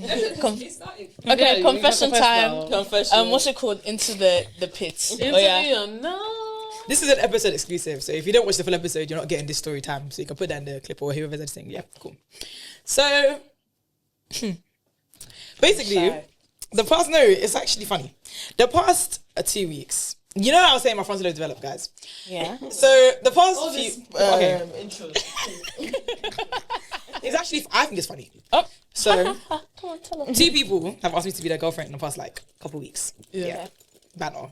Okay, confession time. Confession. What's it called? Into the pits. No. This is an episode exclusive, so if you don't watch the full episode, you're not getting this story time. So you can put that in the clip or whoever's editing. Yeah, cool. So basically, it's actually funny. The past 2 weeks, you know, I was saying my frontal lobe developed, guys. Yeah. So the past few, intro. it's actually, I think it's funny. Oh. So Come on, tell them. 2 people have asked me to be their girlfriend in the past like couple weeks. Yeah. Banner.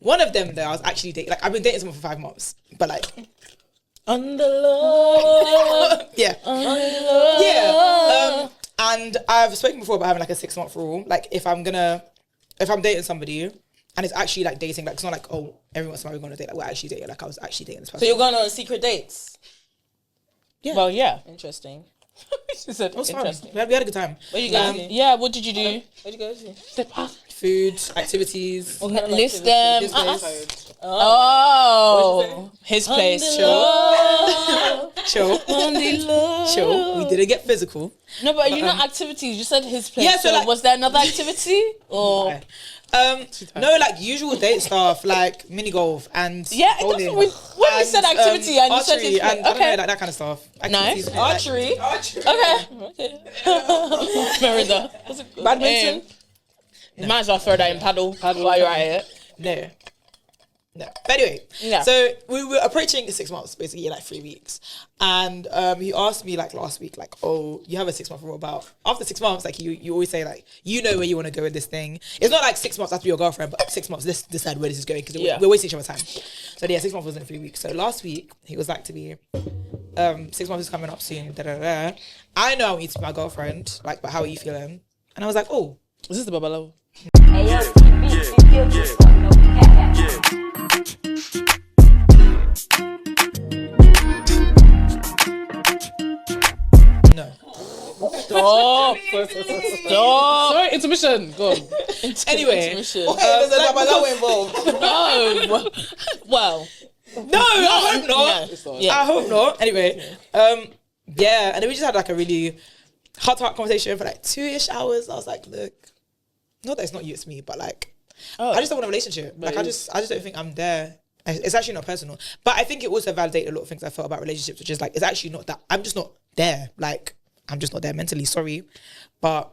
One of them, though, I was actually dating. Like, I've been dating someone for 5 months, but like, Under love. yeah, Under yeah. And I've spoken before about having like a 6-month rule. Like, if I'm dating somebody, and it's actually like dating, like it's not like, oh, every once in a while we're going to date. Like, we're actually dating. Like, I was actually dating this person. So you're going on secret dates? Yeah. Well, yeah. Interesting. She said, It was fun. interesting. We had a good time. Where you go to? Yeah, what did you do? Where'd you go to? Food, activities. What kind of List activities? them. His place. Oh, his place. Chill. Chill. We didn't get physical. No, but you know activities. You said his place. Yeah, so, like- was there another activity? Or No, like usual date stuff, like mini golf and yeah, it bowling. doesn't. When we said activity and you said archery his place. and I don't know, Okay, like that kind of stuff. nice. Activities, Archery. Okay. Merida. Badminton? You might as well throw that in paddle while you're at it. No. But anyway, Yeah. so we were approaching 6 months, basically, like 3 weeks. And he asked me like last week, like, oh, you have a 6-month rule about after 6 months, like you always say like, you know where you want to go with this thing. It's not like 6 months after your girlfriend, but 6 months, let's decide where this is going because we're wasting each other's time. So yeah, 6 months was in 3 weeks. So last week he was like to me, 6 months is coming up soon. I know I want you to be my girlfriend, like, but how are you feeling? And I was like, oh, Is this the Babalawo? no. Stop. Sorry, intermission. Go on. Anyway, Intermission. there's a Babalawo involved. No. Well. No, I hope not. No. Yeah. I hope not. Anyway, yeah, and then we just had like a really heart-to-heart conversation for like 2-ish hours. I was like, look, not that it's not you, it's me, but like, I just don't want a relationship. Like, I just don't think I'm there. It's actually not personal, but I think it also validated a lot of things I felt about relationships, which is like, it's actually not that. I'm just not there. Like, I'm just not there mentally. Sorry, but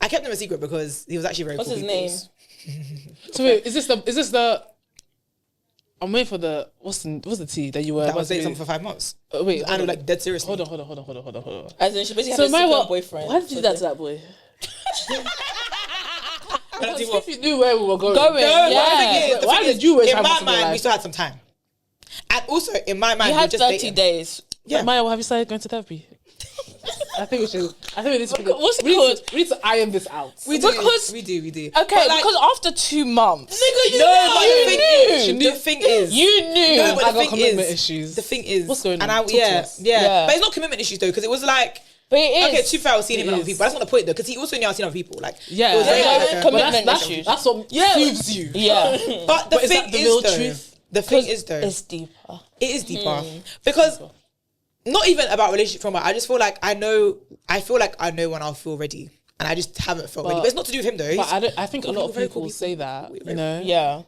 I kept him a secret because he was actually very. What's cool his people. name? So wait, is this the? I'm waiting for the what's the tea that you were. That was dating someone for 5 months. Wait, I know, like dead seriously. Hold on. As in, she basically So had a my secret what? boyfriend. Why did you do that to that boy? If you knew where we were going. No, Yeah. the Why thing did is, you waste in time my with someone mind, we like- still had some time. And also, in my mind, You we had just 30 dating. days. Yeah. Maya, have you started going to therapy? I think we should. I think we need to. What's it we need called? to- We need to iron this out. We do. Because- We do. Okay, But, like, because after 2 months. no, but You the thing is, You knew. No, but I the got thing commitment is, issues. the thing is, What's going on? and I, Talk to yeah, us. yeah, but it's not commitment issues though, because it was like, But it is. okay, too far I was seeing him It with other is. people. But that's not the point though, because he also knew I was seeing other people. Like, Yeah. it was very Yeah, like, yeah, a- commitment that's issues. That's what soothes you. Yeah. But the But is thing that the is real though, truth? the thing is though, It's deeper. it is deeper because not even about relationship trauma. I just feel like I feel like I know when I'll feel ready, and I just haven't felt ready. But it's not to do with him though. But I think a lot of very people cool say that, you know. Yeah.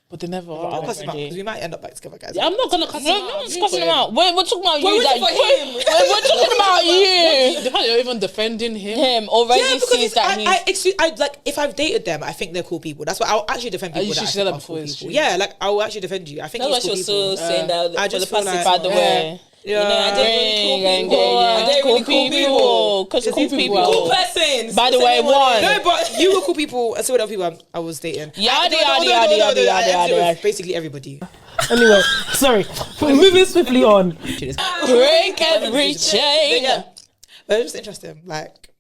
But they never I'll are. cuss him out because we might end up back together, guys. I'm not gonna cuss him No, out. no one's You cussing him go out. We're talking about you. we're That talking about him. we're talking about you. The fact that you're even defending him. Him already Yeah, because sees that he's. I like if I've dated them, I think they're cool people. That's why I'll actually defend people. you that I should say think that are before cool it's people. true. Yeah, like I will actually defend you. I think That's why he's she cool was people. so saying that I for just the feel past like- by the way. Yeah. You know, I date really cool people. I date really cool people. Because cool people. Cool persons. By the way, one. No, but you were cool people, and so were the other people I was dating. Yada, I- yada, yada, yada, yada, I ended yada. with basically everybody. Anyway, sorry. We're moving swiftly on. Break every chain. Yeah, but it was just interesting. Like,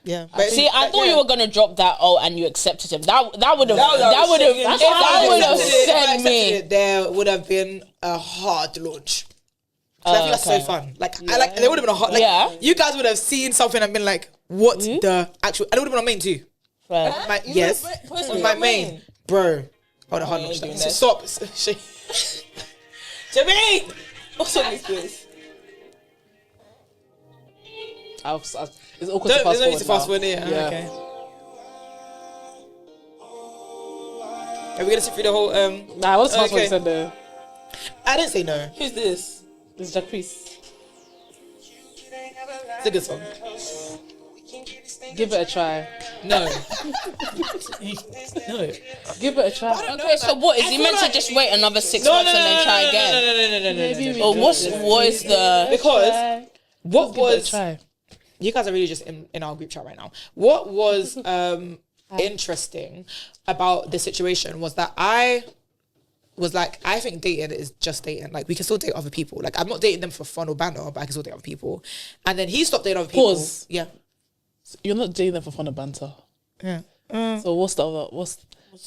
yeah. But See, I thought you were gonna drop that. Oh, and you accepted him. That would have sent me. There would have been a hard launch. So I think that's so fun. Like, there would have been a hard. Like, you guys would have seen something and been like, "What the actual?" And it would have been on main too. Right. Yes, on my main, bro. Oh, the hard launch. Stop, Jermaine. What's on this place? It's awkward to There's no need fast to fast forward. forward. Yeah. Okay. Are we gonna sit through the whole? Nah, what's the fast Okay. forward you said there? I didn't say no. Who's this? It's Jacquees. It's a good song. Give it a try. No. No. Give it a try. Okay, so what is he meant to just wait another 6 months and then try again? Or what is the? Because what Give it a was try. you guys are really just in our group chat right now. What was interesting about the situation was that I was like, I think dating is just dating. Like, we can still date other people. Like, I'm not dating them for fun or banter, but I can still date other people. And then he stopped dating other people. Pause. Yeah. You're not dating them for fun and banter. Yeah. So what's the other?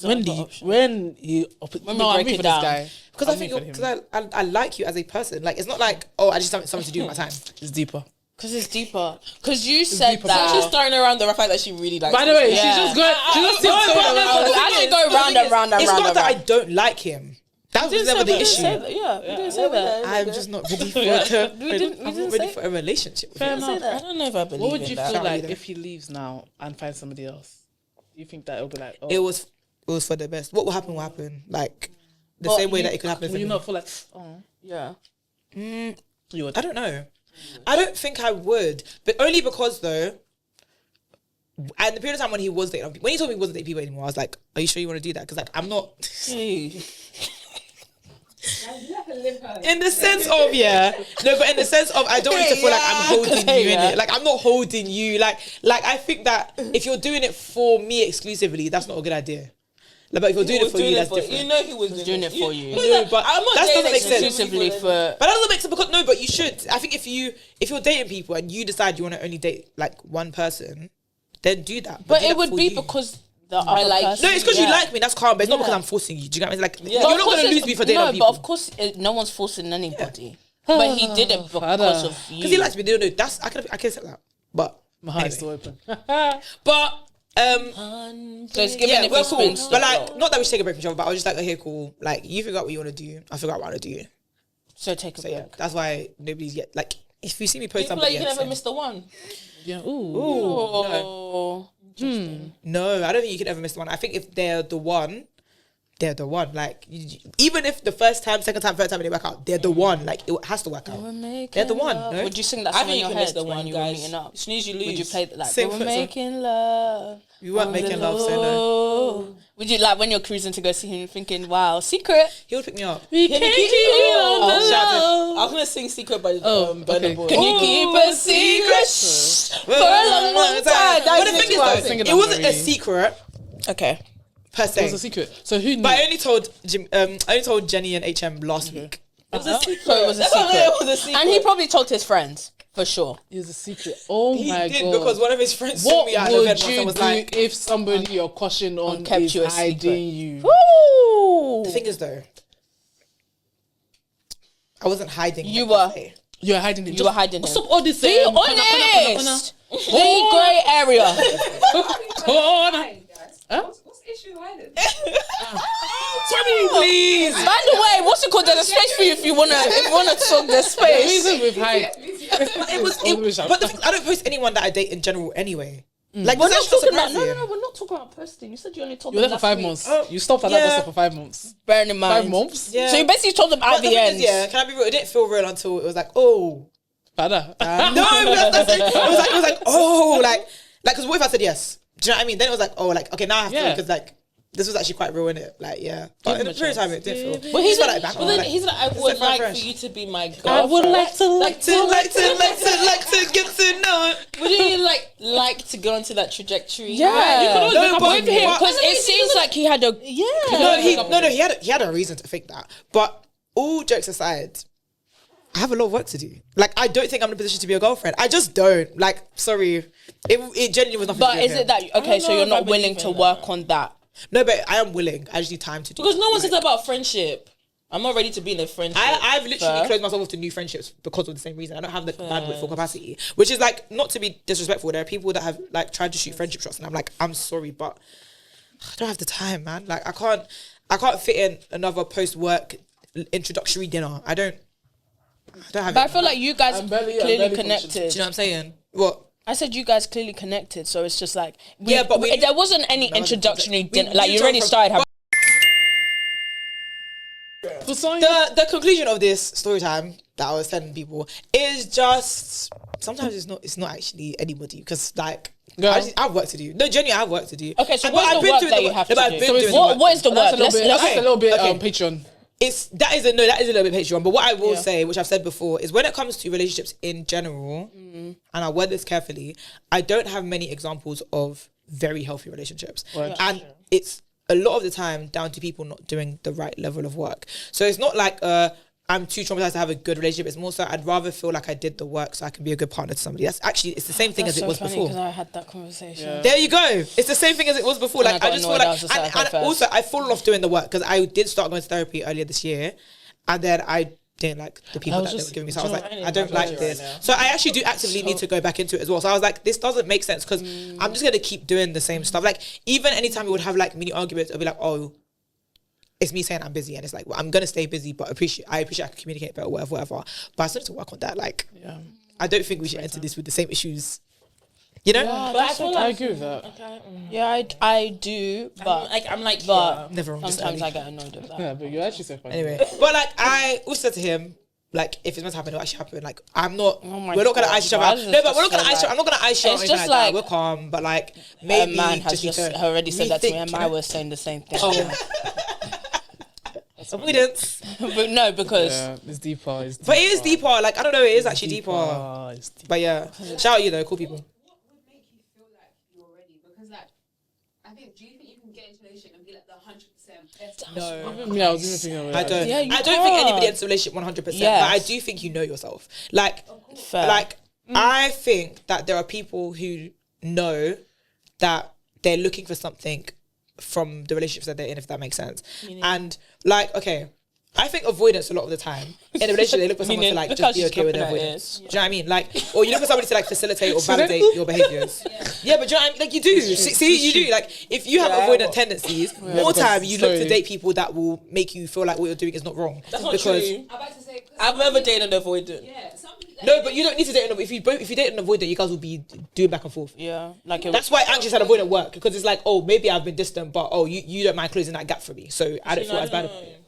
When No, I'm break rooting it for down. this guy. Because I think because I like you as a person. Like, it's not like, oh, I just have something to do with my time. It's deeper. Because it's deeper. Because you said deeper. that. She's She's throwing around the fact that she really likes By the way, this guy. she's just going. She's just still throwing around. I should go round and round and It's round not and that I round. don't like him. That was never the issue. Yeah, you didn't say that. I'm just not ready for I'm not ready for a relationship. Fair I enough. don't know if I believe What would in you that. feel like either. if he leaves now and finds somebody else? Do you think that it'll be like, oh, It was for the best. What will happen will happen. Like the But same way that it could happen for will you me. not feel like, oh, Yeah. you would? I don't know. I don't think I would, but only because though. And the period of time when he was dating other people, when he told me he wasn't dating people anymore, I was like, "Are you sure you want to do that?" Because like I'm not. Hey. In the sense of but in the sense of I don't want you to feel like I'm holding you in it. Like I'm not holding you. Like I think that if you're doing it for me exclusively, that's not a good idea. Like, but if you're doing it for you, that's different. You know he was doing it for you. No, but I'm not that doesn't dating make sense. exclusively for. But that doesn't make sense because no, but you should. I think if you're dating people and you decide you want to only date like one person, then do that. But do it that would for be you. because the other No, person. it's because you Yeah. like me. That's calm, but it's not Yeah. because I'm forcing you. Do you get me? Like But you're of not course gonna it's- lose me for dating other No, people. but of course, no one's forcing anybody. But he did it because of you. Because he likes me. No, that's I can accept that. But My heart is anyway. still open. But So it's given yeah, if we're he cool. spins But like, not that we should take a break from each other, but I was just like, okay, cool. Like, you figure out what you want to do. I figure out what I want to do. So take a So break. yeah, that's why nobody's yet like. If you see me post You feel something, like you can never miss the one. Yeah. Ooh. Oh. No, I don't think you can ever miss the one. I think if they're the one, they're the one. Like, even if the first time, second time, third time, they work out, they're the one. Like, it has to work out. They're the one. No? Would you sing that I song think in you your can miss head the when one, you were guys. meeting up? As soon as you lose. Would you play that? Like, Sing we for were it, so- making love. We weren't on the making love, so no. low. Would you like when you're cruising to go see him thinking, wow, secret? He would pick me up. We can't keep you on the I low. was gonna sing "Secret" by Oh, Burna okay. Boy. Can you keep a secret for a long, long time? But the thing I was is, though, singing it wasn't a Marie. secret Okay. per It was se. a secret. So who knew? But I only told Jenny and HM last week. It was a secret. So it was a That's what I mean, secret. it was a secret. And he probably told his friends, for sure. It was a secret. Oh He my did god. because one of his friends saw What me at an would event once you and was do like, if somebody you're crushing on kept is you a secret? hiding you? Woo! the thing is though, I wasn't hiding. You him, were. per se. You're hiding him. You were hiding him. Stop all this. Be honest. Be grey area. What's the issue with hiding? Please. By the way, what's it called? There's a space for you if you wanna talk. There's The space. reason we've hide. But I don't post anyone that I date in general anyway. Like, We're that's not actually talking about. surprising. No. We're not talking about posting. You said you only told You were them there for last 5 week. months. You stopped at that yeah. gossip for 5 months. Bearing in mind. 5 months? Yeah. So you basically told them But at the the thing end. is, yeah, can I be real? It didn't feel real until it was like, oh. Father. No, that's it. It was like, oh, like, because what if I said yes? Do you know what I mean? Then it was like, oh, like, okay, now I have to, Yeah. because like, this was actually quite real, innit? Like, yeah. But in the period of time, it didn't feel. But he's Just like, felt but then like, he's like, I it's would like like fresh. for you to be my girlfriend. I would like to like to get to know it. Wouldn't you like to go into that trajectory? Yeah. You could always No, break up but- with him. but- Because it seems like he had a He had a reason to think that. But all jokes aside, I have a lot of work to do. Like, I don't think I'm in a position to be a girlfriend. I just don't. Like, sorry, it genuinely was nothing. to But do is with it him. that okay? don't So know you're if I not willing believe to in work that. on that. No, but I am willing. I just need time to do. Because no one like, says about friendship. I'm not ready to be in a friendship. I've literally Fair. closed myself off to new friendships because of the same reason. I don't have the bandwidth or capacity, which is like not to be disrespectful. There are people that have like tried to shoot friendship shots, and I'm like, I'm sorry, but I don't have the time, man. Like I can't fit in another post-work introductory dinner. I don't have. But I it. feel like you guys I'm barely clearly functioning. connected. Do you know what I'm saying? What? I said you guys clearly connected, so it's just like but there wasn't any introductory dinner. Like you already from- started having. The conclusion of this story time that I was telling people is just sometimes it's not actually anybody because like I have work to do. No, genuinely, I have work to do. Okay, so And- what's but the I've been work doing that the you work. have No, to but I've do? been So doing the work. what is the That's work? a little bit. That's a little bit Okay. Patreon. That is a little bit Patreon. But what I will say, which I've said before, is when it comes to relationships in general, and I word this carefully, I don't have many examples of very healthy relationships, and it's a lot of the time down to people not doing the right level of work. So it's not like I'm too traumatized to have a good relationship. It's more so I'd rather feel like I did the work so I can be a good partner to somebody. That's actually, it's the same thing as it was before. Because I had that conversation. There you go. It's the same thing as it was before. And Like I I got just feel annoyed. I like, was just like, okay, and first. also I fallen off doing the work because I did start going to therapy earlier this year, and then I didn't like the people that they were giving me. So I was like, I don't like this. So I actually do actively need to go back into it as well. So I was like, this doesn't make sense because I'm just gonna keep doing the same stuff. Like even anytime we would have like mini arguments, I'd be like, oh, it's me saying I'm busy, and it's like, well, I'm gonna stay busy, but I appreciate I can communicate better, whatever. But I still need to work on that. Like, I don't think we should enter this with the same issues. You know, But I feel I like agree with that. Yeah, I do, but I'm like but never wrong. Just sometimes early. I get annoyed with that. Yeah, but you're actually so funny. Anyway, but like I also said to him, like if it's meant to happen, it'll actually happen. Like I'm not. my We're not gonna God, ice each why other out. does No, this but we're not just gonna feel ice. like- I'm not gonna ice you out. It's or anything just like that. like- We're calm, but like A maybe man has need just to already said that to me, rethink, and you I know? was saying the same thing. Avoidance. But no, because Yeah, it's deeper. It's But it is deeper. Like I don't know, it is actually deeper. It's deeper. But yeah, shout out you though, cool people. What would make you feel like you're ready? Because like, I think, do you think you can get into a relationship and be like the 100% best? No. Yeah, I was even thinking of I that. don't. Yeah, you I don't think can't. anybody enters a relationship 100%. Yes. But I do think you know yourself. Like, fair. like I think that there are people who know that they're looking for something from the relationships that they're in, if that makes sense. And like, okay, I think avoidance a lot of the time in a relationship they look for someone to like look how just be she's okay with their looking at avoidance. Do you know what I mean? Like, or you look for somebody to like facilitate or validate your behaviors. Yeah, but do you know what I mean? Like you do. See, you do. Like if you have avoidant tendencies, more time you look to sorry. date people that will make you feel like what you're doing is not wrong. That's not because true. I'm about to say, I've never dated an avoidant. yeah, some, like, no, but you don't need to date an if you date an avoidant, you guys will be doing back and forth. yeah, like it That's why anxious and avoidant work, because it's like, oh, maybe I've been distant, but oh, you don't mind closing that gap for me, so I don't feel as bad about it.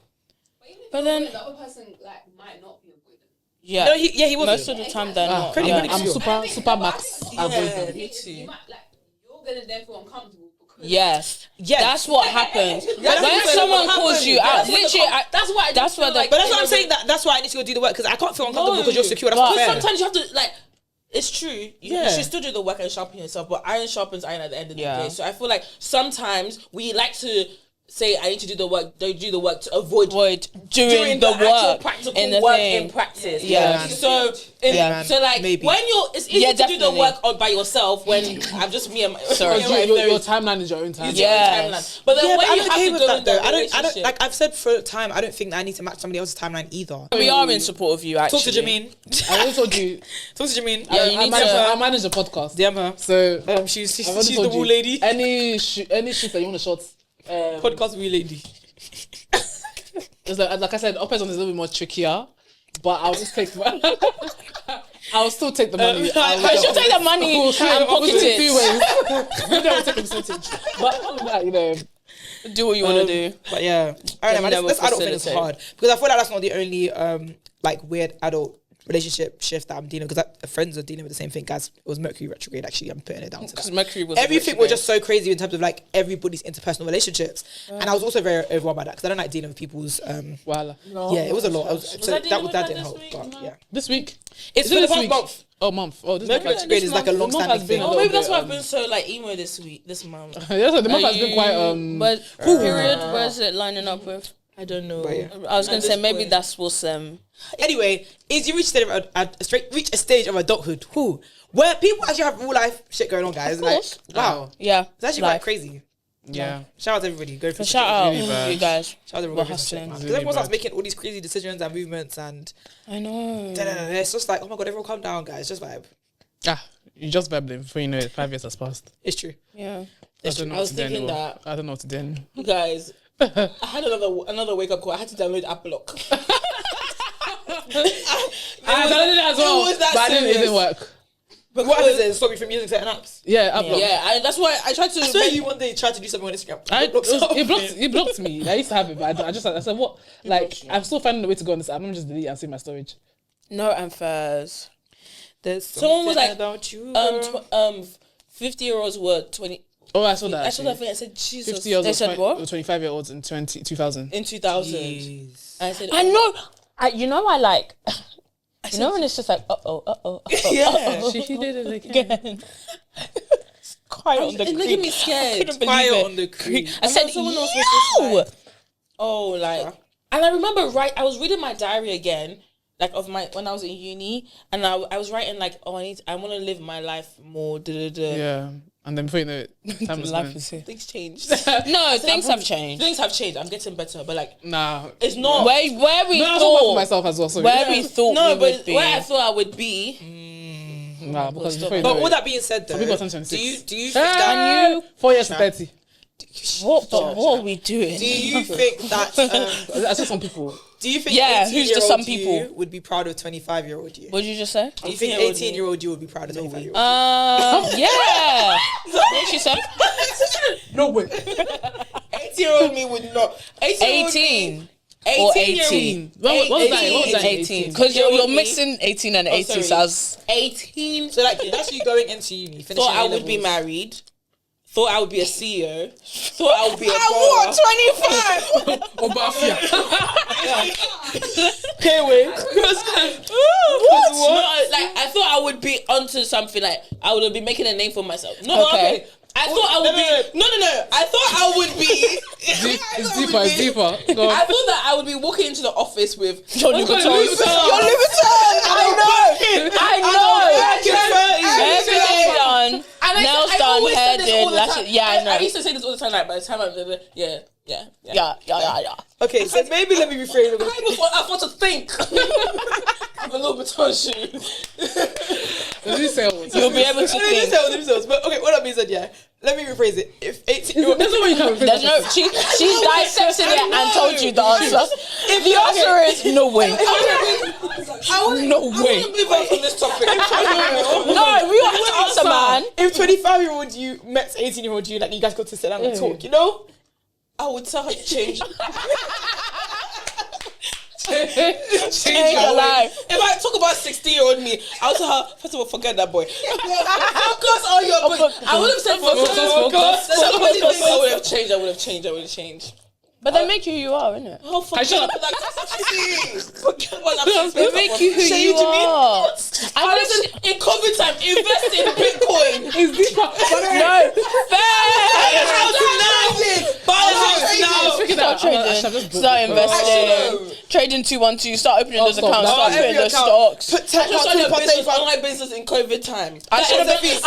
but then- the other person like might not be avoidant. yeah. No, he wasn't. Most of the time they're not. pretty yeah. much. I'm super max avoidant. Me too. You might like you're gonna then feel uncomfortable because Yes. Yes. That's what happens. When what someone happens. calls you Yeah, out, that's what the literally, con- that's why I that's feel where the like- But that's what I'm saying. That's why I need to go do the work, because I can't feel uncomfortable No. because you're secure. That's But not fair. Sometimes you have to like. It's true. You Yeah. should still do the work and sharpen yourself, but iron sharpens iron at the end of the Yeah. day. So I feel like sometimes we like to say, "I need to do the work." Don't do the work to avoid doing the actual work practical in the work thing. in practice. Yeah. So, Yeah. so like Maybe. when it's easy Yeah, to do the definitely. work by yourself when I'm just me and my Sorry. me and my Your very- timeline is your own time. Yeah. timeline. But then Yeah, when but you I'm have okay to with go that in though. that I don't. relationship, Like I've said for a time, I don't think that I need to match somebody else's timeline either. We are in support of you, actually. Talk to Jameen. I already told you. Talk to Jameen. Yeah, you need to- I manage the podcast. DM her. So She's I've already the told woo you, lady. Any shit that you want to short. Podcast woo lady. It's like I said, Opez on is a little bit more trickier, but I'll just take. I'll still take the money. She'll take the money and pocket Two it. ways. Maybe I'll take a percentage, but other than that, you know. Do what you want to do. But yeah, all right, man. never This adult thing is facilitate. hard because I feel like that's not the only like weird adult relationship shift that I'm dealing with, because friends are dealing with the same thing. Guys, it was Mercury retrograde. Actually, I'm putting it down to Because that. Mercury was Everything was just so crazy in terms of like everybody's interpersonal relationships, and I was also very overwhelmed by that because I don't like dealing with people's. Voila. Yeah, it was a lot. I was, so I dealing with that that didn't this help. week? But No. yeah, This week. it's Is it for the this past week? month. Oh, month. Oh, this Mercury month. retrograde is like a The month long-standing has been thing. a oh, little maybe that's bit, why I've been so like emo this month. Yeah, so the month has been quite But period, where's it lining up with? I don't know. But yeah. I was gonna At say this maybe point. that's what's Anyway, is you reach a stage of adulthood, where people actually have real life shit going on, guys. Like, course. wow, yeah. it's actually life. quite crazy. Yeah. Shout out to everybody. Go for Shout out really bad. you guys. Shout out to We're everybody. hustling. Because Really everyone starts bad. making all these crazy decisions and movements, and I know. it's just like, oh my god, everyone calm down, guys. Just vibe. You just babbling before you know it. 5 years has passed. It's true. Yeah. I don't know I what was to do thinking anymore. that. I don't know what to do anymore. You guys, I had another wake up call. I had to download app block. I downloaded it as well, was that but it didn't serious. work. What happens is stop you from using certain apps. Yeah, I blocked. Yeah, that's why I tried to. I saw you one day tried to do something on Instagram. It blocked me. I used to have it, but I said, what? Like, I'm still finding a way to go on this app. I'm just delete it and save my storage. No and fairs. There's Someone was like, about you, 50-year-olds were 20. Oh, I saw that. I saw that thing. I said, Jesus. 50 years They old, said what? 25-year-olds in 2000. In 2000. Jeez. I said, I know. You know, I like. You know when it's just like, yeah. She did it again. again. Quiet on the It's creek. making me scared. Fire on the creek. I said, someone else was just "Yo!" like, oh, like, and I remember I was reading my diary again, like when I was in uni, and I was writing like, oh, I want to live my life more. Yeah. And then before you know it, time was Life going. is here. Things changed. No, things have changed. Things have changed. I'm getting better, but like, Nah. it's not. Where we No, I was talking about thought, myself as well, sorry. where we thought No, we but would be. where I thought I would be. Nah, because Stop. before you But know all it, that being said, though, people are 26. do you think that? Can you? 4 years to 30. What are we doing? Do you think that? I saw some people. Do you think? Yeah, who's the 18-year-old some you people? would be proud of 25-year-old you? What did you just say? Do you think 18-year-old you would be proud of 25-year-old? Yeah. What she said? No way. 18-year-old me would not. 18. 18 Or 18. What was that? What was that? 18. Because you're mixing 18 and 80, sorry. so I was... 18. So like that's you going into uni. Finishing Thought I A would be levels. married. Thought I would be a CEO. Thought I would be a I want 25! Obafia. Payway. What? No, like I thought I would be onto something. Like I would be making a name for myself. No, Okay. I thought I would be. No. I thought I would be. It's deeper. It's deeper. Go I on. thought that I would be walking into the office with Your Louis Vuitton. Louis Vuitton. Your Louis Vuitton! I know! Everything done. Nails I done, always hair say this all did, the lashes... time. Yeah, I know. I used to say this all the time. Like by the time I'm yeah. Yeah. Okay, so maybe let me rephrase it. I thought to think. With a little bit of shoes. Does he say what? You'll be able to think. But okay, what that means is, yeah, let me rephrase it. If 18, There's no way you can replace There's no... She dissected it and told you the answer. If the answer is no way. No way. Move on from this topic. No, we have to answer, man. if 25-year-old you met 18-year-old you, like you guys got to sit down and talk, you know? I would tell her to change. Change your life. If I talk about 60-year-old me, I'll tell her, first of all, forget that boy. Focus on your boy. I would have said focus. There's so many things I would have changed. But they make you who you are, innit? Oh, forget shut that. Forget what I'm They make you who you are. I listen, in COVID time, invest in Bitcoin. It's deeper. No, Buy a house now. Buy a house now. Speaking start of that, I should have trading. just Start bought it. investing. Trading 212. Start opening those stop. accounts. No, Start putting those stocks. Put 10 Just start your business, pounds. online business in COVID time. I should have been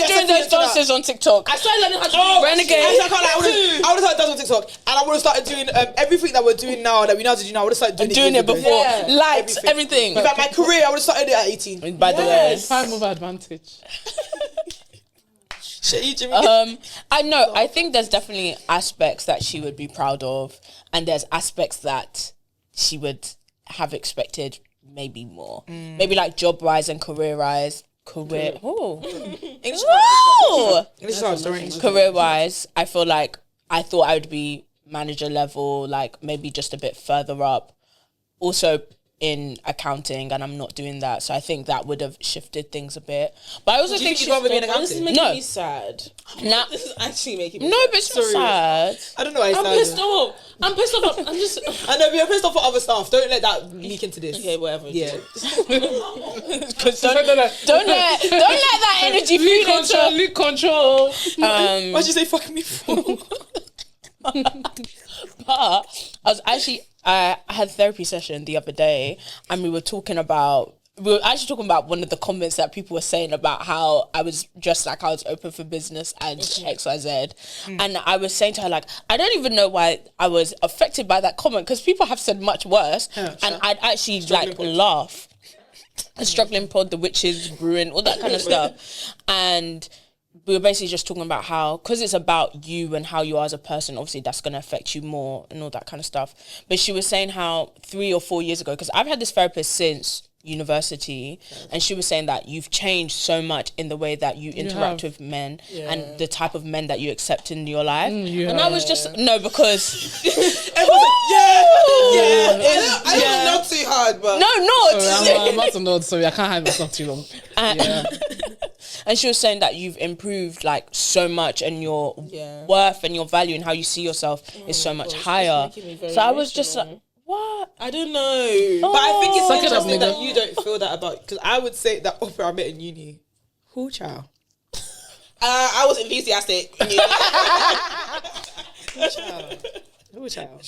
doing those dances on TikTok. I started learning how to do Renegade. I would have started dancing on TikTok, and I would have started doing everything that we're doing now, that we know how to do now. I would have started Doing it years ago. before. Yeah. Lights, everything. In fact, my career, I would have started it at 18. By the way. Time over advantage. Shit, you, Jimmy. I know. I think there's definitely aspects that she would be proud of, and there's aspects that she would have expected maybe more. Maybe like job rise and career rise. Career. Oh. Career wise, I feel like I thought I would be manager level, like maybe just a bit further up. Also in accounting, and I'm not doing that, so I think that would have shifted things a bit. But I also think you'd rather be in This is accounting? making No. me sad. Nah. This is actually making me No, sad. but it's not sad. I don't know why I I'm started. pissed off. I'm pissed off. I'm just... I know, but you're pissed off for other stuff. Don't let that leak into this. Okay, whatever. Yeah. Because don't let that energy feed into. Leak control. Why'd you say fucking me for? But I had a therapy session the other day, and we were talking about one of the comments that people were saying about how I was dressed like I was open for business and XYZ. And I was saying to her, like, I don't even know why I was affected by that comment, because people have said much worse. And I'd actually laugh. A struggling pod, the witches brewing, all that kind of stuff. And we were basically just talking about how, because it's about you and how you are as a person, obviously that's going to affect you more and all that kind of stuff. But she was saying how 3 or 4 years ago, because I've had this therapist since university, and she was saying that you've changed so much in the way that you interact with men and the type of men that you accept in your life. And I was just because I don't know too hard, but I'm about to nod. Sorry, I can't hide myself too long. And she was saying that you've improved like so much, and your worth and your value and how you see yourself is so much higher. So I was just like, what? I don't know. But I think it's Suck it up, interesting that nigga. you don't feel that about, because I would say that Oprah I met in uni. Who child? I was enthusiastic. Who child?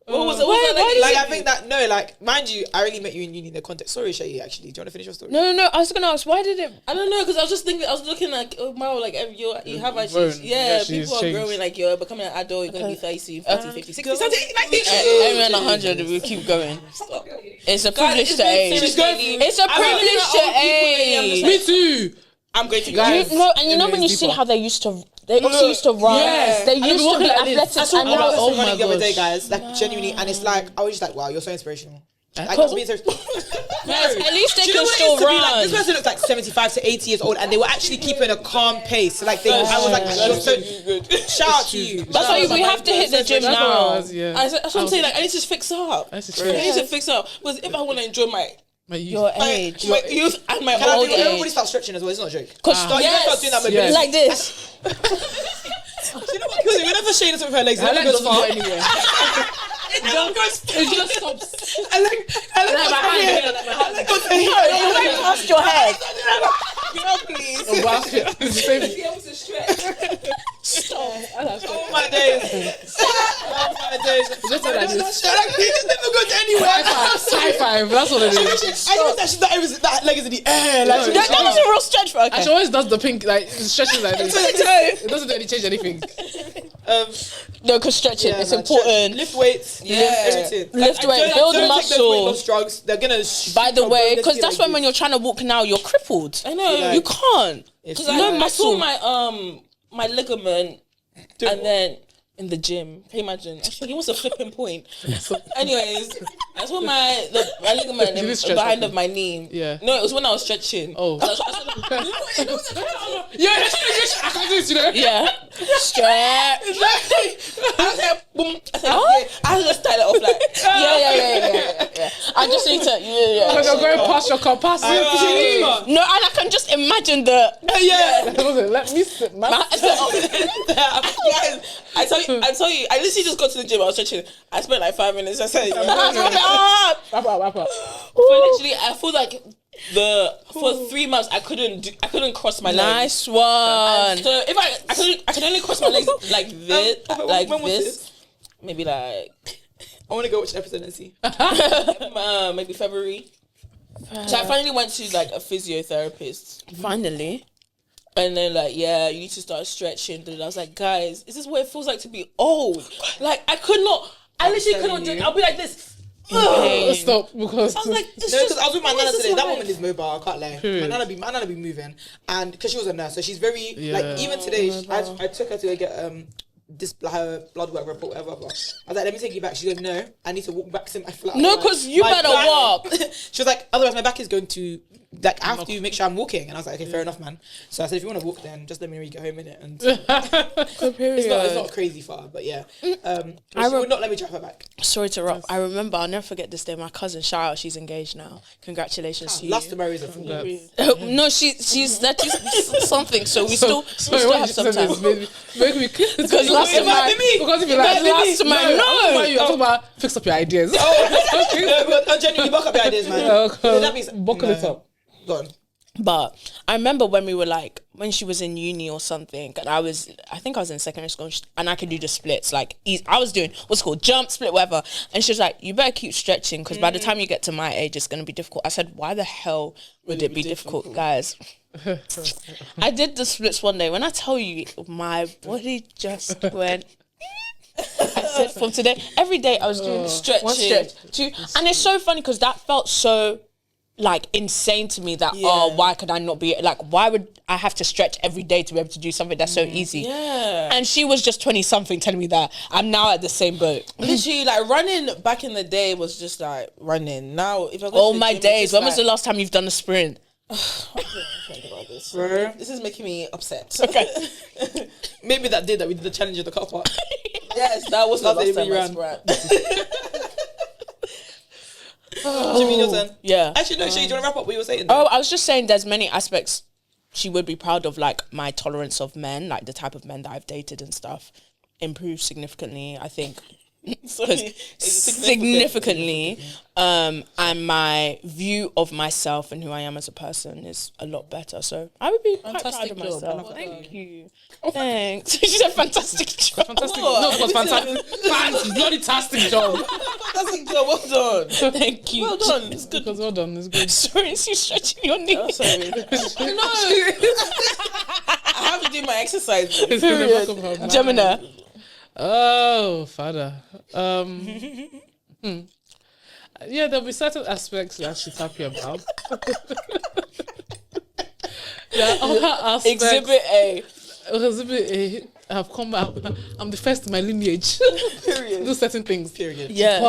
What was it? I think that, no, like, mind you, I really met you in uni in the context. Sorry, Shay, actually. Do you want to finish your story? No. I was gonna ask, why did it? I don't know, because I was just thinking, I was looking like, oh, wow, like, you have actually, people are growing, like, you're becoming an adult, you're going to be 30, 40, 50, 60, 70, 90. Everyone 100, we'll keep going. It's a privilege to age. It's a privilege to age. Me too. I'm going to go. You know when you see how they used to run. Yes. They used to be athletic. I saw And now Oprah oh my running the other day, gosh. guys. Like, genuinely, and it's like, I was just like, wow, you're so inspirational. Like, Cause- being so at least they Do you know can what it still is to be like, run. this person looks like 75 to 80 years old, and they were actually keeping a calm pace. Like, I was like, you're so good. Shout out to you. That's why we have to hit the gym now. That's what I'm saying. Like, I need to fix up. That's I need to fix up. Because if I want to enjoy my Your age. youth and my old old age. age. Everybody start stretching as well. It's not a joke. Because Start doing that mobility. like this. Do you know what kills me? Whenever Shane is with her legs, it never goes far. anywhere. It never goes far. It just stops. I like my hand. You went past your head. Girl, please. Oh, wow. It's the same. Be able to stretch. Oh my days. Oh my days. Just like this. It never goes anywhere. High five. That's what it is. I just that she's not that leg is in the air. Like, No, That was a real stretch for And she always does the pink, like, stretches like this. It doesn't really change anything. No, because stretching, it's important. Lift weights, everything. Lift weight, don't- build don't take those weight muscle. loss drugs. They're gonna. By the way, because that's when you're trying to walk now, you're crippled. I know. You can't. Because no I muscle. saw my ligament, and then in the gym. Can you imagine? Actually, it was a flipping point. Anyways, I saw my ligament You did stretch behind that of my knee. Yeah. No, it was when I was stretching. Oh. I I can't do it, you know? Yeah. Stretch. I was like, boom. I said, I had to just tie it off like. Yeah. I just need to. Because you're going past your capacity. No, and I can just imagine the. Let me sit. Yes, I tell you, I literally just got to the gym. I was stretching. I spent like 5 minutes. I said, Wrap up. literally, I feel like for 3 months I couldn't cross my legs. Nice one. So if I could only cross my legs like this, when was this? maybe like I want to go watch the episode and see. maybe February. So I finally went to like a physiotherapist. Finally. And then like, yeah, you need to start stretching. And I was like, guys, is this what it feels like to be old? Like I literally could not do it. I'll be like this. Stop, because I was like, this No, just, because I was with my what nana is this today. That like? woman is mobile. I can't lie. Period. My nana be moving, and because she was a nurse, so she's very Yeah. like. Even today, I took her to go get this her blood work report, whatever. I was like, let me take you back. She goes, no, I need to walk back to my flat. No, because you My better back- walk. She was like, otherwise my back is going to like I have to make sure I'm walking. And I was like, okay, fair enough, man. So I said, if you want to walk, then just let me know you get home in it. And it's not crazy far, but yeah. She would not let me drive her back. Sorry to interrupt. I remember, I'll never forget this day. My cousin, shout out, she's engaged now. Congratulations to you. Last to marry is a fool. No, she's that is something. So we still have some time. Make me Because last time because if you like last time I'm talking about fix up your ideas. I genuinely buck up your ideas, man. That means Buckle it up. Go on. But I remember when we were like, when she was in uni or something, and I think I was in secondary school, and I could do the splits. Like, I was doing what's called jump, split, whatever. And she was like, you better keep stretching, because by the time you get to my age, it's going to be difficult. I said, why the hell would it be difficult, guys? I did the splits one day. When I tell you, my body just went... I said, from today, every day I was doing stretching. One stretch, two. And it's so funny, because that felt so... like insane to me that why could I not be like, why would I have to stretch every day to be able to do something that's so easy? Yeah. And she was just 20 something telling me that I'm now at the same boat. Literally, like running back in the day was just like running. Now, if I go All to the my gym, days. it's When just was the last time you've done a sprint? think about this. This is making me upset. Okay. Maybe that day that we did the challenge of the car park. Yes, that was the Last day last time we I ran. sprang. Jimmy, your turn. Yeah. Actually, no, Shay, do you want to wrap up what you were saying? Oh, I was just saying there's many aspects she would be proud of, like my tolerance of men, like the type of men that I've dated and stuff, improved significantly, I think. Sorry. Significantly. And my view of myself and who I am as a person is a lot better. So I would be quite proud Fantastic of job. myself. Thank you. Thanks. She said fantastic job. Fantastic. No, it was fantastic. Bloody-tastic job. Fantastic job. Well done. Thank you. Well done. It's good. Because well done. It's good. Sorry, is you stretching your knee? Oh, sorry. No. I have to do my exercise. It's gonna fuck up her mind. Gemini. Oh, father. Yeah, there'll be certain aspects that she's happy about. Yeah, other aspects. Exhibit A. Exhibit A. I've come out. I'm the first in my lineage. Period. Do certain things. Period. Yes.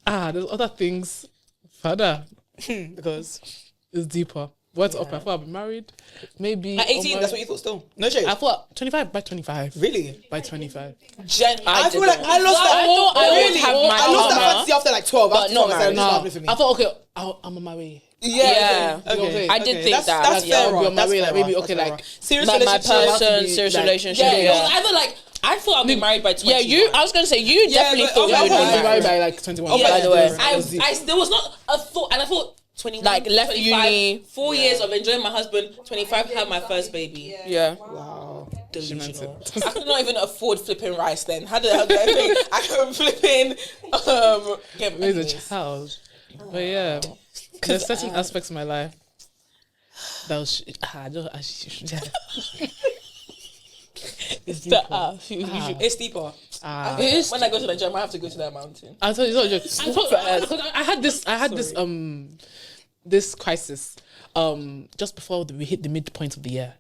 But there's other things. Father, Because it's deeper. What's up? I thought I'd be married. Maybe at 18, that's what you thought still. No shade. I thought 25 by 25. Really? By 25. I feel like I lost that. I thought I would really? have my I lost that armor. fantasy after like 12. But not married. married. For me. I thought, okay, I'm on my way. Yeah. Okay. I did think that's, that. That's Yeah. fair. I'll be on my That's way, fair. like, maybe, That's okay, fair. like, serious Like my relationship. person, serious like- relationship. Yeah, it Yeah. was either like I thought I'd be married by 20. Yeah, you. I was gonna say you definitely but- thought okay, you would okay, be okay. married. by like 21. Yeah, by the way. there was not a thought, and I thought 21, Like, left 25, uni. 4 years of enjoying my husband. 25 had my first baby. Yeah. Wow. Delusional. I could not even afford flipping rice then. How did I think I could flipping get Raise a anyways. child. But yeah, there's certain aspects of my life that was. It's the It's deeper. When I go to Nigeria, I have to go to that mountain. I told you, it's not a joke. Because I had this crisis just before we hit the midpoint of the year,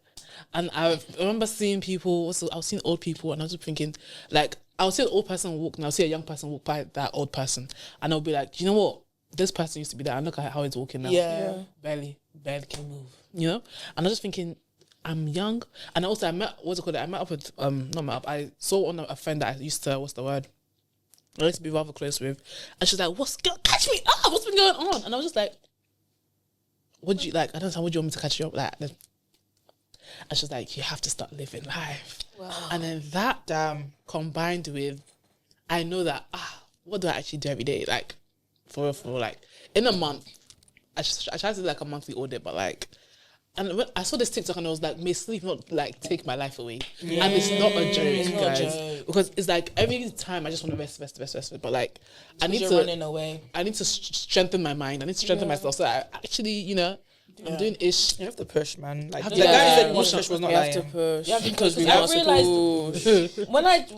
and I remember seeing people. Also, I was seeing old people, and I was just thinking, like, I would see an old person walk, and I'll see a young person walk by that old person, and I'll be like, you know what? This person used to be there, and look at how he's walking now. Yeah. Barely can move. You know, and I was just thinking, I'm young, and also I met I met up with not met up. I saw one a friend that I used to I used to be rather close with, and she's like, catch me up? What's been going on? And I was just like, what do you like? I don't know. What do you want me to catch you up like? And she's like, you have to start living life. Wow. And then that combined with, I know that what do I actually do every day? Like for like in a month, I tried to do like a monthly audit, but like. And when I saw this TikTok and I was like, may sleep not like take my life away. Yeah. And it's not a joke, guys. Because it's like every time I just want to rest. But like, I need to running away. I need to strengthen my mind. I need to strengthen myself. So I actually, I'm doing ish. You have to push, man. Like the Yeah. guy who said push was not We have lying. to push. Yeah, because we I want to realized push.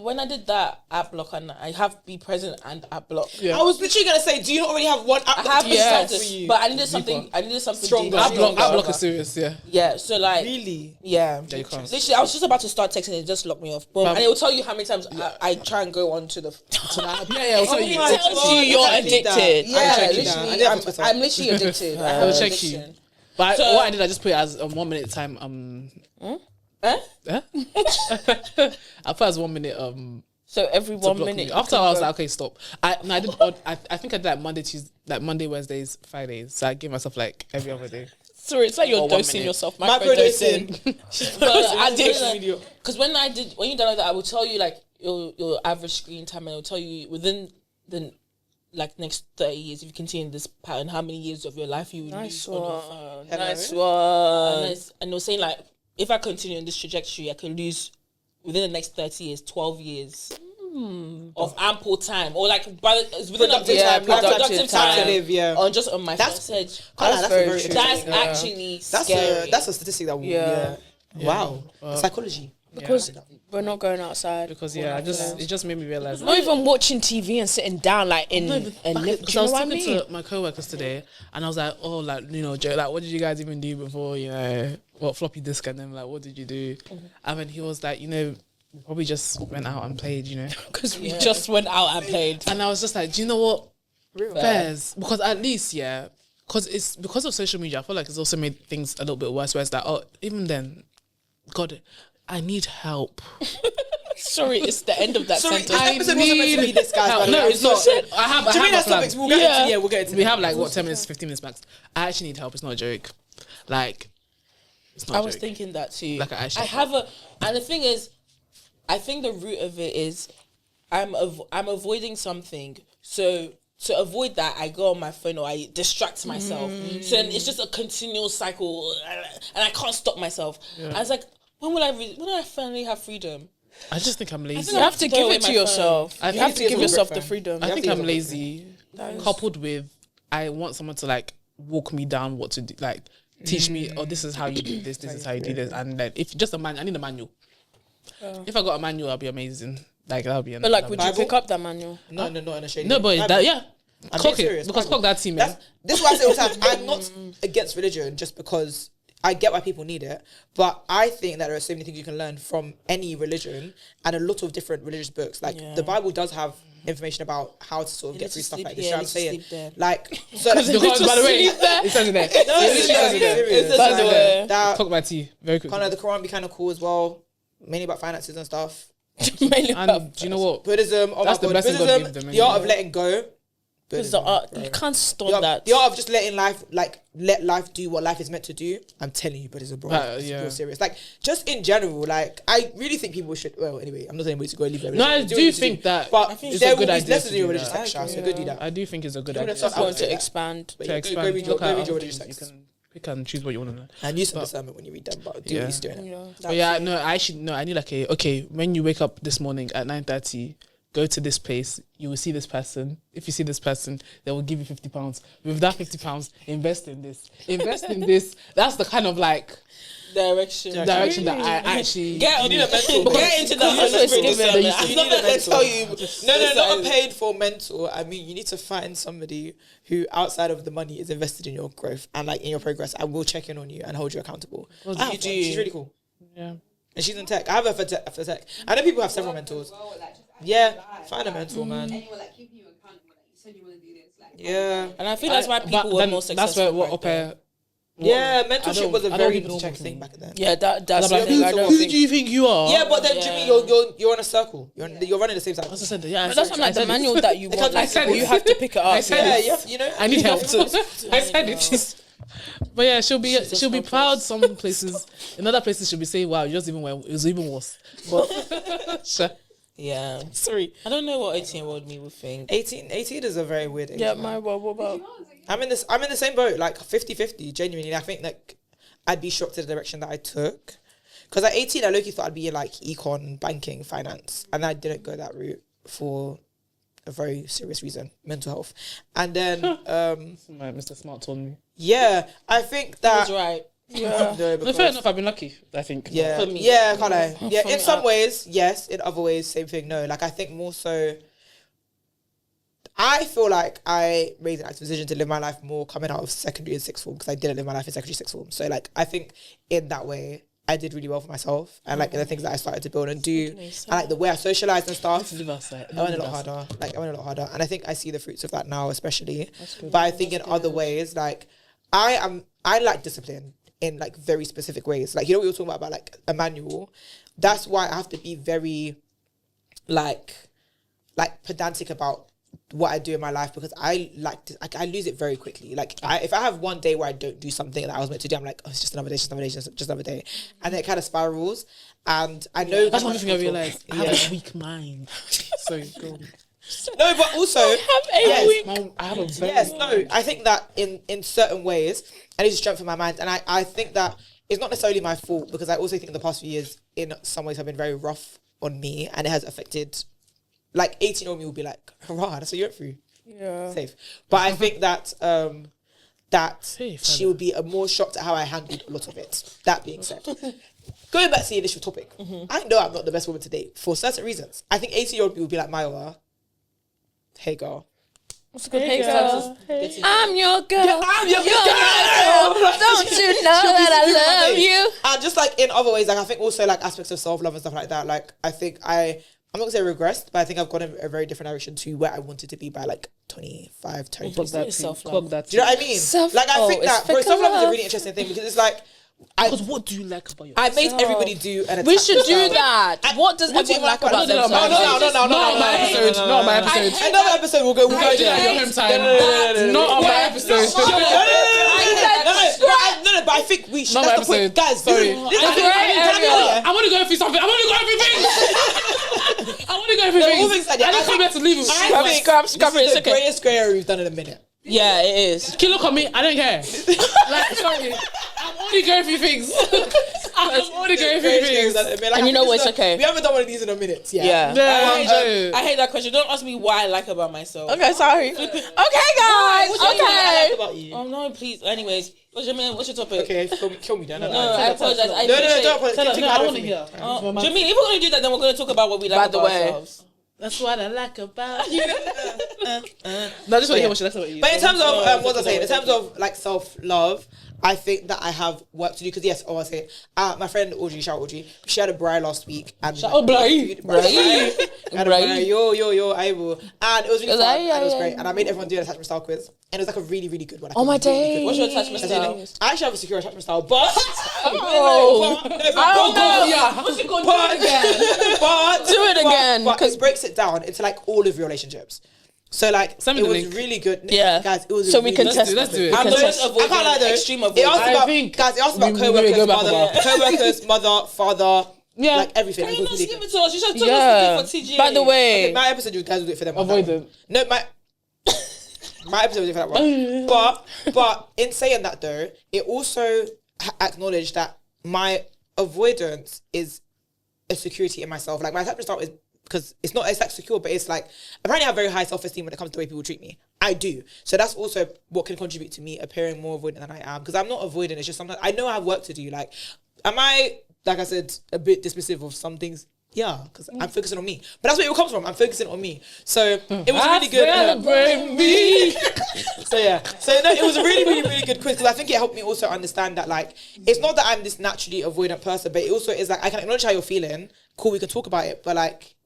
when I did that app block and I have be present and app block. Yeah. I was literally gonna say, do you not already have one? I have Yes. started, for you. but I needed something. I needed something Stronger. deeper. App block is serious, yeah. Yeah, so like Really? yeah. Yeah, you can't. Literally, I was just about to start texting it, just locked me off. Boom. And it will tell you how many times I try and go on to the Yeah, Oh you. my tells God, you you're I need that. addicted. I yeah, check you down. I literally, did have Twitter. I'm literally addicted. I have I'll an check addiction. you. But So- what I did, I just put it as a 1 minute time. Eh? I put it as 1 minute. So every To 1 block minute. me. After I was like, okay, stop. I did. I think I did like Monday, Tuesday, like Monday, Wednesdays, Fridays. So I gave myself like every other day. Sorry, it's like you're Or 1 dosing minute. yourself. Microdosing. Because when you download that, I will tell you like your average screen time, and it will tell you within the like next 30 years, if you continue this pattern, how many years of your life you will lose on your phone. Nice one. And it was saying like, if I continue on this trajectory, I can lose within the next 30 years, 12 years of ample time, or like it's within Productive a time, productive time to live, yeah. on just on my That's- phone. Edge. That's very That's interesting. actually scary. That's a statistic that will. Yeah. Wow. Psychology. Because We're not going outside. Because it just made me realize. Not even watching TV and sitting down like in a lift. Do I you was know what I talking mean? to my co-workers today, and I was like, "Oh, like Joe, like, what did you guys even do before? What floppy disk and then like, what did you do?" And then he was like, we probably just went out and played, Because we just went out and played. And I was just like, do you know what? Fairs, because at least because it's because of social media. I feel like it's also made things a little bit worse. Where it's like, oh, even then, God, I need help. Sorry, it's the end of that Sorry, sentence. this episode wasn't meant to be this, guys. help. by the No, way. it's not. I have a plan. topics. We'll get into. Yeah, we'll get into. We have like 10 minutes, 15 minutes max. I actually need help. It's not a joke. Like, it's not. I a was joke. thinking that too. Like, I have a, and the thing is, I think the root of it is, I'm avoiding something. So to avoid that, I go on my phone or I distract myself. So then it's just a continual cycle, and I can't stop myself. I was like, when will I finally have freedom? I just think I'm lazy. You have to throw give away it to my yourself. phone. You have to You give need to yourself be the a freedom. I think to I'm be lazy, coupled with I want someone to like walk me down what to do, like teach me. Oh, this is how you do this. This is how you do this. And then if just I need a manual. If I got a manual, I'll be amazing. Like that'll be. But like, would you Bible? pick up that manual? No, not in a shady. No, but that I'm clock being it serious, because Bible. clock that team, man. This is why I say all the time. I'm not against religion just because I get why people need it, but I think that there are so many things you can learn from any religion and a lot of different religious books. Like the Bible does have information about how to sort of get through stuff like this. You know what I'm saying? Like, so Because by the way, it says it there. no, it's By the way. that Clock my tea very quickly. kind of the Quran be kind of cool as well, mainly about finances and stuff. Mainly And do you know what? Buddhism, oh That's my the god, best thing God Buddhism, gives them, the art anyway. of letting go. Because the Buddhism, art, bro. you can't stop The art, that. the art of just letting life, like, let life do what life is meant to do. I'm telling you, Buddhism, bro. It's yeah. real serious. Like, just in general, like, I really think people should. Well, anyway, I'm not saying anybody to go and leave their No, I religion. do what you need to think that but it's there a good will be idea lessons to in your do religious that. section, so go do that. I do think it's a good You idea. wanna talk I want about to that? expand. But To yeah, expand, go read your look at religious other things. section. You can pick and choose what you want to learn. And use some discernment when you read them, but do what you're doing. Yeah. But yeah, no, I need like okay, when you wake up this morning at 9:30, go to this place, you will see this person. If you see this person, they will give you £50. With that £50, invest in this. Invest in this. That's the kind of like Direction direction that I actually Get on You need a mentor. Get into that. Because it's given. You I'm need not a going to mentor. tell you. No, not a paid for mentor. I mean, you need to find somebody who, outside of the money, is invested in your growth and like in your progress, and will check in on you and hold you accountable. I have one. She's really cool, yeah. and she's in tech. I have her for tech. I know people have several mentors. Well, like, just Yeah, life. find a mentor, man. And you were like keeping you accountable. Like you said you want to do this. Like Yeah, And I think that's why people But were then more successful. that's where what back au then. pair. yeah. I Mentorship don't- was a I don't very people normal check thing me. back then. Yeah, that's I'm the like, thing. I don't who think. do you think you are? Yeah, but then Yeah. Jimmy, you're on a circle. You're running the same cycle. As I said, yeah. But that's what I'm like, the manual that you want, I like, said you it. have to pick it up. said Yeah, it. yeah, you know. I need help. to. I said it. But yeah, she'll be proud. Some places, in other places, she'll be saying, "Wow, you just even went. It was even worse." But sure. Yeah. Sorry, I don't know what 18-year-old me would think. 18 is a very weird age. Yeah, man. what about? I'm in the same boat, like 50-50, genuinely. I think like I'd be shocked at the direction that I took. Because at 18, I low-key thought I'd be in like econ, banking, finance. And I didn't go that route for a very serious reason, mental health. And then, Mr. Smart told me. yeah, I think that... That's right. Yeah. No, No, because- fair enough. I've been lucky. I think. Yeah, For me. yeah, kind of. Yeah, For in me, some ways, yes. In other ways, same thing. No, like I think more so. I feel like I made an active decision to live my life more coming out of secondary and sixth form because I didn't live my life in secondary sixth form. So like I think in that way I did really well for myself and like the things that I started to build and do and like the way I socialized and stuff. Live outside. I went a lot harder. Like I went a lot harder, and I think I see the fruits of that now, especially. But I think in other ways, like I like discipline in like very specific ways. Like you know what we were talking about like a manual. That's why I have to be very like pedantic about what I do in my life because I like to, I lose it very quickly. Like if I have one day where I don't do something that I was meant to do, I'm like, oh, it's just another day, just another day, and then it kind of spirals. And I know That's one thing I realized. I have Yeah. a weak mind. So go. No, but also yes, I have a very yes, no. I think that in certain ways, I need to strengthen my mind, and I think that it's not necessarily my fault because I also think the past few years, in some ways, have been very rough on me, and it has affected. Like 18-year-old me will be like, hurrah, that's what you went through. Yeah. Safe. But I think that Safe, she would be more shocked at how I handled a lot of it. That being said. going back to the initial topic, I know I'm not the best woman to date for certain reasons. I think 18-year-old people would be like, Maya, hey girl. What's a good Hey, girl. I'm your girl. I'm your girl. Don't you know that I love you? And just like in other ways, like I think also like aspects of self-love and stuff like that. Like I think I'm not gonna say regressed, but I think I've gone in a very different direction to where I wanted to be by like 25, 30. Clock that. Self-love. Clock that. Do you know what I mean? I think that bro, self-love is a really interesting thing because it's like Because what do you like about yourself? I made everybody do an We attack should do themselves. that. What does everyone like about No, themselves? no, not on my episode. Not on my episode. Another episode we'll go Your there. home time. Not on my episode. No, but I think we should. Not my That's the point, episode. guys. Sorry. I want to go through something. I want to go through things. I want to go through all things. things like that. I just come here to leave it. I think Scrap this it, is it's the okay. greatest grey area we've done in a minute. Yeah, it is. Kid, look at me. I don't care. Like, sorry. I'm only going through things. I'm only going through things. And you know what, it's okay. We haven't done one of these in a minute. Yeah. I hate that question. Don't ask me what I like about myself. Okay, sorry. Okay, guys. Okay. About you. Oh no, please. Anyways, what's your topic? Okay, kill me, Dan. No, I apologize. No, don't apologize. No, I want to hear. Do you mean if we're gonna do that, then we're gonna talk about what we like By the about way. ourselves? That's what I like about you. No, I just want to hear what she likes about you. But in terms of what was I saying? In terms of like self-love, I think that I have work to do because yes, I say my friend Audrey, shout out Audrey, she had a braai last week and yo, I will, and it was really fun and it was great, and I made everyone do an attachment style quiz, and it was like a really, really good one. Like Oh my really, really good day. one. What's your attachment style? I actually have a secure attachment style, but but Do it again, But 'cause- it breaks it down into like all of your relationships. So like Send me it the was link. really good. Yeah. Guys, it was So a we really can good- test. Let's do it. I'm Most most avoidant, I can't lie though. extreme It asked avoidant. about think guys. It asked about we co-workers, go back mother, about. co-workers, mother, father, Yeah. like everything. Can It you was not really give good. it to us? You should have told Yeah. us to do it for TGA. By the way, My episode, you guys will do it for them. on that Avoid one. them. No, my episode will do it for that one. But in saying that though, it also acknowledged that my avoidance is a security in myself. Like my attachment style is because it's like secure, but it's like apparently I have very high self-esteem when it comes to the way people treat me. I do. So that's also what can contribute to me appearing more avoidant than I am. Because I'm not avoidant. It's just sometimes I know I have work to do. Like, am I, like I said, a bit dismissive of some things? Yeah, because I'm focusing on me. But that's where it all comes from. I'm focusing on me. So it was really good. Celebrate me. So yeah. So no, it was a really, really, really good quiz because I think it helped me also understand that like it's not that I'm this naturally avoidant person, but it also is like I can acknowledge how you're feeling. Cool, we can talk about it, but like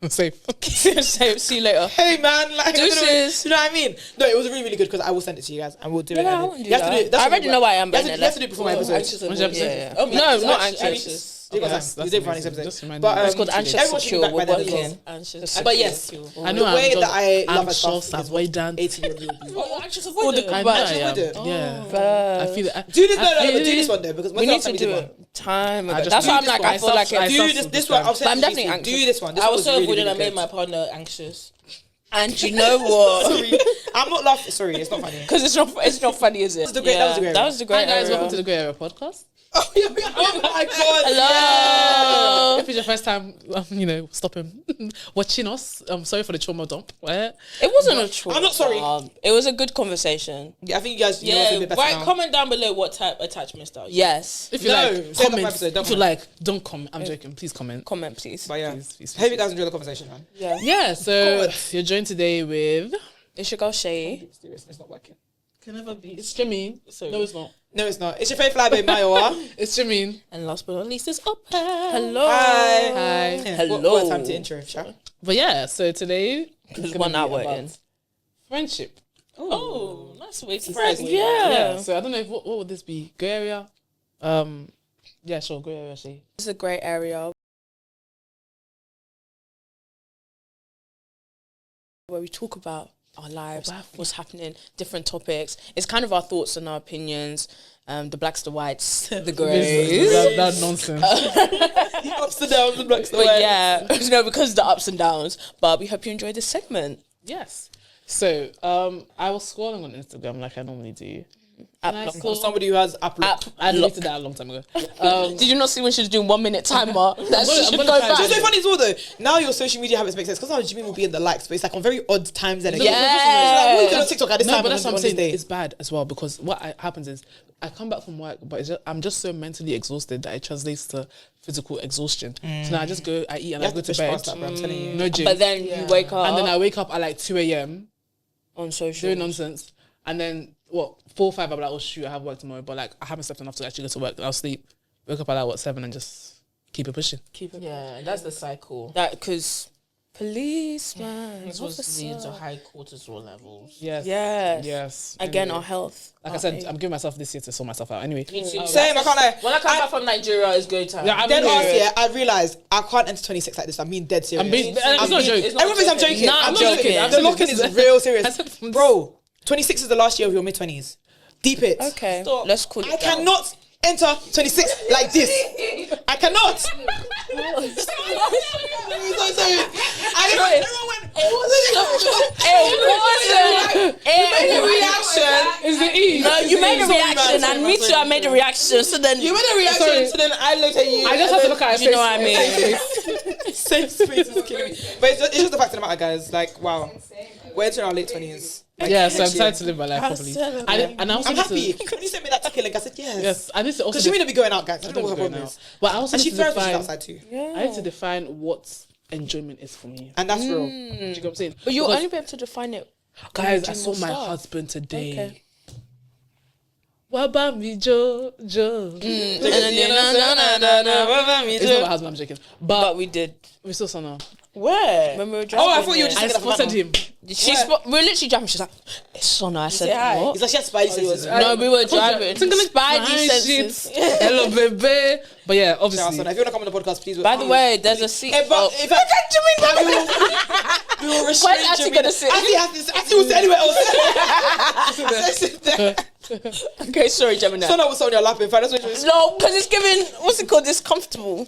Safe. see you later. hey man, like Deuces. you know what I mean? No, it was really, really good because I will send it to you guys and we'll do it. Yeah, and I then- won't do you have to that. do it. That's I what already we know work. why I'm You have to- better you have to do it before my episode. Anxious When's avoidant. your episode? Yeah. No, not anxious. You got That's time. You did for an amazing. episode. Just remind But me. It's called anxious everyone should be secure. back We're by then as well. working. Anxious. But yes, I know the way I'm that I I'm love a sure stuff is avoidant. 18-year-old people. Oh, anxious avoidant. I know I Anxious am. avoidant. Yeah. I feel it. Do this, I no, feel but do it. this one though because We need to do it time ago. just That's do why I'm this like, one. I feel like I it's... Do this one. I'll send I'm it to definitely you. anxious. Do this one. This I one was so really, avoidant. really I made good. my partner anxious. And you know what? Sorry, I'm not laughing. Sorry, it's not funny. Because it's not funny, is it? That was the great area. That was the great Hi guys, area. welcome to the Grey Area podcast. Oh my god! Hello. If it's your first time, stopping watching us, I'm sorry for the trauma dump. Where It wasn't a trauma. I'm not sorry. It was a good conversation. Yeah, I think you guys know us a Yeah, bit better right. now. Comment down below what type attachment style. Yes. if you No, like, say that comment. episode, don't If you comment. like, don't comment. I'm joking. Please comment. Comment, please. But yeah, Please. hope you guys enjoy the conversation, man. Yeah. So Good. you're joined today with. It's your girl Shay. It's not working. Can never be. It's Jimmy. Sorry. No, it's not. No, it's not. It's your favorite fly babe, Mayowa. It's Jimmy. And last but not least, it's up. Hello. Hi. Hi. Yeah, Hello. What time to intro, Sha? But yeah, so today It's gonna 1 be hour about in. friendship. Oh, nice way to Surprise. say it. Yeah. So I don't know what would this be? Grey area. Yeah, sure. Grey area. Shay. It's a great area where we talk about our lives, what's happening, different topics. It's kind of our thoughts and our opinions. The blacks, the whites, the greys. That nonsense. Ups and downs and blacks the But way. yeah, no, because the ups and downs. But we hope you enjoyed this segment. Yes. So I was scrolling on Instagram like I normally do, App I block. saw- Somebody who has app lock. I deleted that a long time ago. Did you not see when she was doing 1 minute timer? That she I'm should gonna go try back. It's so funny as well though. Now your social media habits make sense because now Jimmy will be in the likes, but it's like on very odd times and again. Like, what are you doing on TikTok at this No, time? but that's on what I'm this saying. day? It's bad as well because happens is I come back from work, but I'm just so mentally exhausted that it translates to physical exhaustion. So now I just go, I eat and You I have go to to push bed. past that, bro, I'm telling you. No gym. But then you wake up And then I wake up at like 2 a.m. on social. doing nonsense. And then 4 or 5, I'm like, oh shoot, I have work tomorrow. But like I haven't slept enough to actually go to work. I'll sleep, wake up at like 7 and just keep it pushing. Yeah, that's the cycle. That because policeman. This was leading to high cortisol levels. Yes. Yes. Yes. Again, Anyway. our health. Like I said, I'm giving myself this year to sort myself out. Anyway. Same, I can't lie. When I come back from Nigeria, it's go time. Yeah, I'm Dead here. ass, yeah, I realised I can't enter 26 like this. I'm being dead serious. I'm being, it's not a joke. Everyone thinks I'm joking. Nah, I'm I'm joking. joking. The lock-in is real serious. I said from- Bro, 26 is the last year of your mid-20s. Deep it. Okay, Stop. let's cool it I down. cannot enter 26 like this. I cannot. I'm so sorry. Everyone went, It wasn't a reaction. It's the E. No, you made a Sorry, man, reaction, sorry, and man, me too. sorry. I made a reaction. So then You made a reaction, Sorry. so then I looked at you. I just have to look at her you know what I mean. Safe space is killing me. But it's just the fact of the matter, guys. Like, wow. We're entering our late 20s. Like, Yeah, so I'm next year. trying to live my life properly. And I also I'm need happy. to, When you sent me that ticket link, I said yes. yes, I need to also Because she may not be going out, guys. I don't know what her going problem out. is. But I also And she need to thrives when she's define, outside too. I need to define what enjoyment is for me. And that's real. Do you get what I'm saying? But you'll Because, only be able to define it. guys, I do saw more my stuff. husband today. Okay. What about me, Joe? And then It's not my husband, I'm joking. But we did. we saw Sana. Where? When we were Oh, I driving thought you were there. just I thinking of spotted him. him. We were literally driving. She's like, "It's Sona." I said, Hi. "What?" It's like she has spidey senses. No, we were driving. Spidey senses. Hello, baby. But yeah, Shout out, obviously. Sona. If you want to come on the podcast, please. By the way, there's a seat. Hey, but if we will restrain Where's Ashley Jimmy. gonna sit? Ashley will sit anywhere else. Sit there. Okay, sorry, Gemini. Sona will sit on your lap. In fact, that's what she was. No, because it's giving. What's it called? Discomfortable.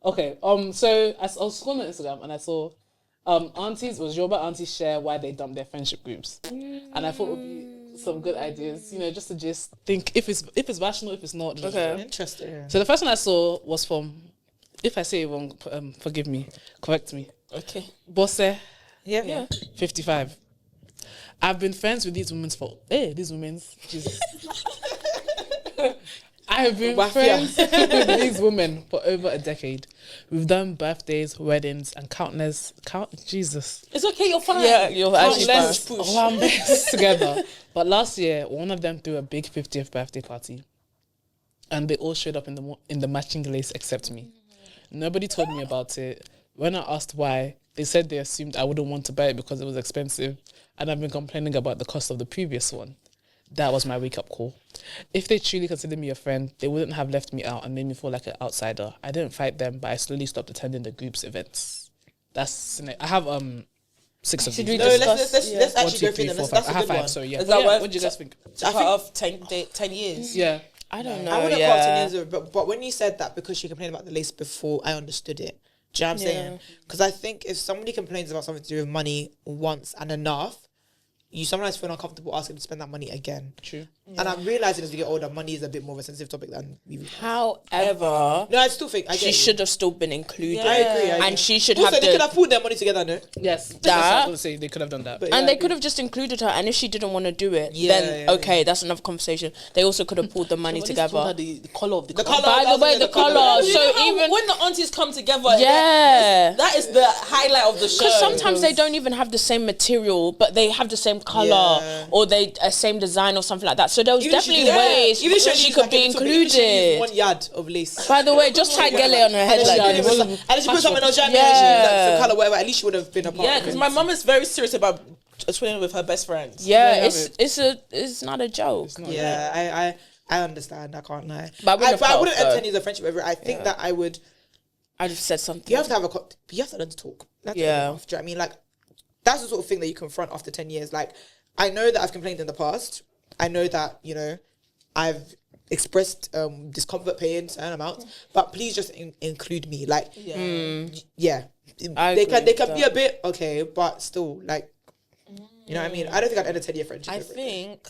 Okay. So I was scrolling on Instagram and I saw aunties, was Yoruba aunties share why they dump their friendship groups, and I thought it would be some good ideas, just to just think if it's rational, if it's not. Just, Okay. Interesting. So the first one I saw was from, if I say it wrong, forgive me, correct me. Okay. Bosse, Yeah. 55. I've been friends with these women Jesus. I have been Wafia. friends with these women for over a decade. We've done birthdays, weddings, and Jesus. It's okay, you're fine. Yeah, you're actually Let's fine. push. Our best together. But last year, one of them threw a big 50th birthday party, and they all showed up in the matching lace except me. Nobody told me about it. When I asked why, they said they assumed I wouldn't want to buy it because it was expensive, and I've been complaining about the cost of the previous one. That was my wake-up call. If they truly considered me a friend, they wouldn't have left me out and made me feel like an outsider. I didn't fight them, but I slowly stopped attending the group's events. I have 6 of Should these. we No, discuss? let's One, actually two, go through three, them. four, That's five. a I have good 5, one. so yeah. Is that What worth do you guys think? to cut off 10 years? Yeah. I don't know. I wouldn't yeah. call it 10 years, but when you said that because she complained about the lace before, I understood it. Do you know what I'm saying? Because I think if somebody complains about something to do with money once and enough, you sometimes feel uncomfortable asking to spend that money again. True. And I'm realizing as we get older, money is a bit more of a sensitive topic than we. However, No, I still think I get she you. should have still been included. I agree. And she should also, have they could the. have pulled their money together, no? Yes. That's what I was That. going to say. They could have done that. But And yeah, they I could have just included her, and if she didn't want to do it, Yeah, then yeah, okay, that's another conversation. They also could have pulled the money together. The color of the The car. colour. By the way, the colour. So even when the aunties come together, yeah, that is the highlight of the show. because sometimes they don't even have the same material, but they have the same color Yeah. or they same design or something like that. So there was Even if she definitely did- ways even if where only she used could like be a little bit, even if she used included. 1 yard of lace. By the way, just tie gele on her head And like then she that. put and then she put something on Jamie Yeah. some colour, whatever. At least she would have been a part. Yeah, of because it. my mum is very serious about twinning with her best friends. Yeah, Yeah, it's not a joke. Yeah, I understand. I can't lie. But I wouldn't have I felt wouldn't end though. 10 years of friendship over it. I think that I would. I'd have said something. You have to have you have to learn to talk. That's Yeah. enough. Do you know what I mean? Like, that's the sort of thing that you confront after 10 years. Like, I know that I've complained in the past. I know that, I've expressed discomfort, pain, certain amounts. But please just include me. Like, yeah. I They agree can with be a bit, okay, but still, like, you know what I mean? I don't think I'd end a 10-year friendship. I over it. think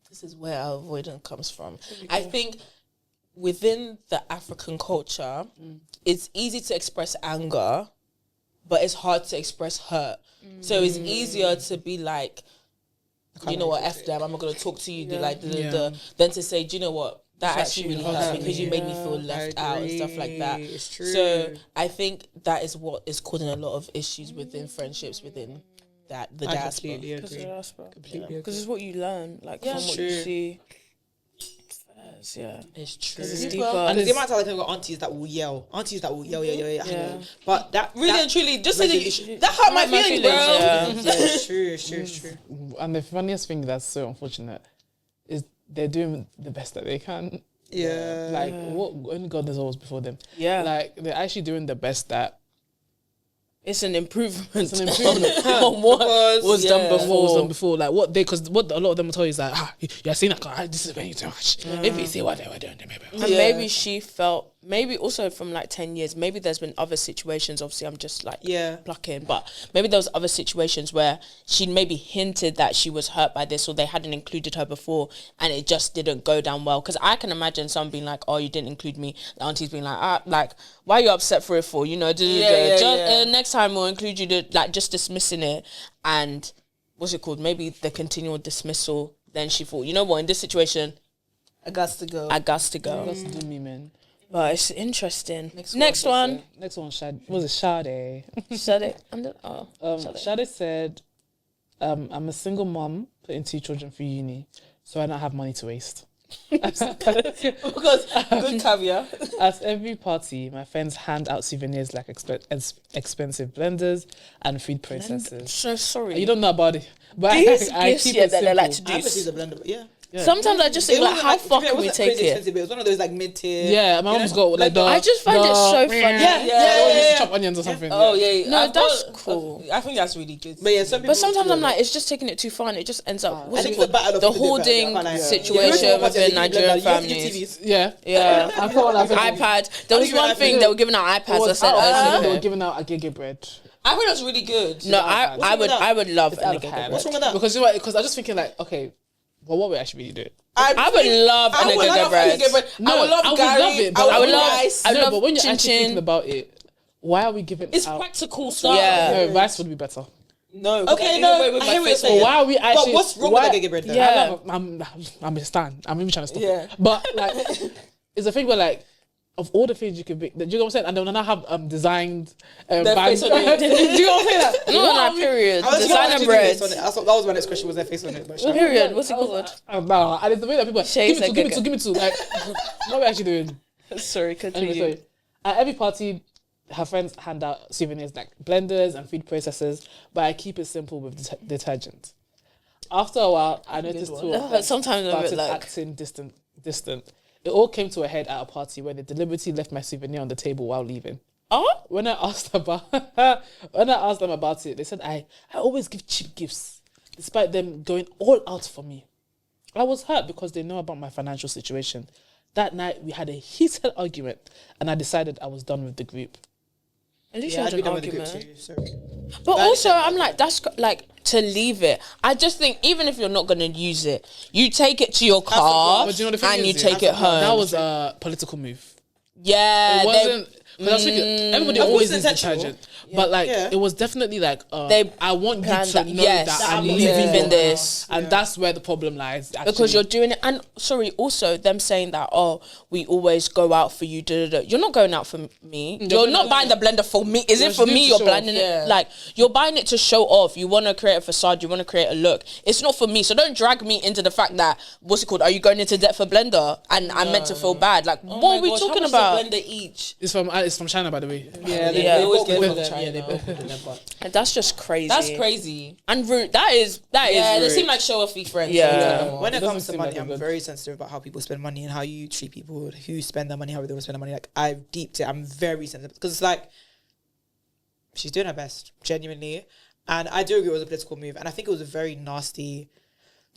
this is where our avoidance comes from. I think within the African culture, it's easy to express anger, but it's hard to express hurt. So it's easier to be like, you know what, F them, I'm not going to talk to you, than to say, do you know what, that actually really hurt me because you made me feel left out and stuff like that. It's true. So I think that is what is causing a lot of issues within friendships within the diaspora. Completely agree. Because it's what you learn, like from what you see. Yeah, It's true. it's deeper. And the amount of times I've got aunties that will yell. Yeah. But that Really and truly, just say resolution- that hurt my feelings, bro. Yeah. it's true. And the funniest thing that's so unfortunate is they're doing the best that they can. Yeah. Like, what only God knows what was before them. Yeah. Like, they're actually doing the best that It's an improvement. It's an improvement. on what was done what was before. done before. Like, because what a lot of them will tell you is like, you're seeing that, this is paying too much. If you see what they were doing, And maybe she felt, maybe also from like 10 years, maybe there's been other situations, obviously I'm just like plucking, but maybe there was other situations where she maybe hinted that she was hurt by this or they hadn't included her before and it just didn't go down well. Because I can imagine someone being like, oh, you didn't include me. The auntie's being like, why are you upset for it for? You know, next time we'll include you, like just dismissing it. And what's it called? Maybe the continual dismissal. Then she thought, you know what, in this situation, I got to go. That's do me, man. But it's interesting. Next one. Next one, was it Sade? Sade. Sade said, I'm a single mom putting 2 children through uni, so I don't have money to waste. Because good caviar. At every party, my friends hand out souvenirs like expensive blenders and food processors. So sorry. You don't know about it, but These I gifts keep here it that they like to simple. I do. haven't used a blender, but yeah. Sometimes I just think, like, how far can we take it? Expensive, but it was one of those like mid-tier. Yeah, my mom's got like the. I just find it so funny. Yeah. Chop onions or something. Oh yeah. No, I've that's got- cool. I think that's really good. But yeah, some people But sometimes do I'm it. like, it's just taking it too far and it just ends up, what's I it think it's a battle called? of The who did better. hoarding I can't lie. situation Yeah. within You Nigerian have to do families. TVs. Yeah. Yeah. I thought I said iPad. There was give you one an thing iPad. they were giving out iPads. I said, they were okay. giving out a gigi bread. I think that's really good. No, I would love a out of nigga hand. What's wrong with that? Because you know what? Because I was just thinking like, okay, well, what we actually really do? I would love a nigga bread. I would love Gary. it. But I would love- rice. I would love but when you're chin actually chin. thinking about it, why are we giving It's out? practical stuff. Yeah. No, rice would be better. No. Okay, no, I hear what you're saying. But why are we actually? But what's wrong with the gigi bread then? Yeah. I'm a stan. I'm even trying to stop Yeah. it. But like, it's a thing where like, of all the things you could be, do you know what I'm saying? And then I have designed bands. face on it. Do you know what I'm saying? Like, No, period. I was Designer actually bread. based on it. That was my next question. Was their face on it? But sure. Period. What's it called? no, and it's the way that people are, Shades give me and two. Like, what are we actually doing? Sorry, Anyway, continue. sorry. At every party, her friends hand out souvenirs like blenders and food processors, but I keep it simple with detergent. After a while, I noticed two of But them sometimes I'm a bit started like, acting distant. It all came to a head at a party where they deliberately left my souvenir on the table while leaving. oh, When I asked them about it, they said I always give cheap gifts, despite them going all out for me. I was hurt because they know about my financial situation. That night we had a heated argument, and I decided I was done with the group. at least Yeah, you I'd had be an done with the group argument. too. Sorry. But also, I'm like, that's like to leave it. I just think even if you're not gonna use it, you take it to your car But do you know the thing and is, you take it home. That was a political move. yeah, It wasn't. Because I was thinking everybody Of always course needs it's intentional. detergent, but like Yeah. it was definitely like They I want you planned to that. know Yes, that that I'm I'm leaving leaving this. and that's where the problem lies. Actually. because you're doing it. And sorry, also them saying that, oh, we always go out for you. You're not going out for me. You're going not out- buying the blender for me. Is Yeah, it for she me? needs You're to show off. blending Yeah. it. Like you're buying it to show off. You want to create a facade. You want to create a look. It's not for me. So don't drag me into the fact that what's it called? Are you going into debt for blender? And I'm meant to feel bad. Like Oh what my are we gosh, talking how much about? is a blender each? it's from China, by the way. Yeah, Yeah. They always both get ordered from them. China. Yeah, they both ordered them. But And that's just crazy. That's crazy. And rude. That is Yeah, rude. they seem like show offy friends. Yeah. when it Doesn't comes to seem money, like a I'm good- very sensitive about how people spend money and how you treat people who spend their money, how they want to spend their money. Like I've deeped it. I'm very sensitive because it's like she's doing her best, genuinely. And I do agree it was a political move, and I think it was a very nasty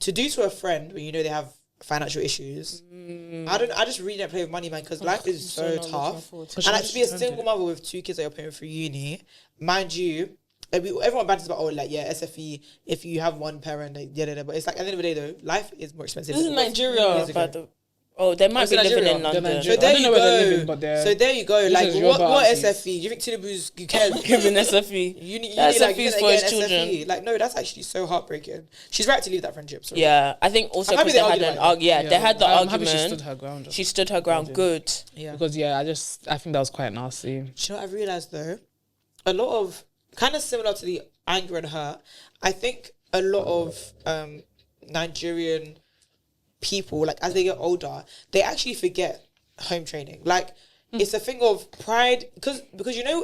to do to a friend when you know they have financial issues. I just really don't play with money, man, because life is so tough. And like to be a single mother with 2 kids that you're paying for uni, mind you, like everyone banters about SFE. If you have one parent, but it's like at the end of the day though, life is more expensive. This is than it was Nigeria. years ago. They might be living Nigeria. in London. So there I don't you know where they're go. living, but they're- So there you go. This Like is your what parties. SFE? Do you think Tinubu's you care? Giving SFE. You need That's like SFE you for get his an children. SFE. Like no, that's actually so heartbreaking. She's right to leave that friendship. Sorry. Yeah, I think also I'm happy because they they had argued an about it. they had the I'm happy argument. she stood her ground. She stood her ground good. Yeah. Because I think that was quite nasty. Do you know what I've realised though? A lot of kind of similar to the anger and hurt. I think a lot of Nigerian people, like as they get older, they actually forget home training. Like it's a thing of pride because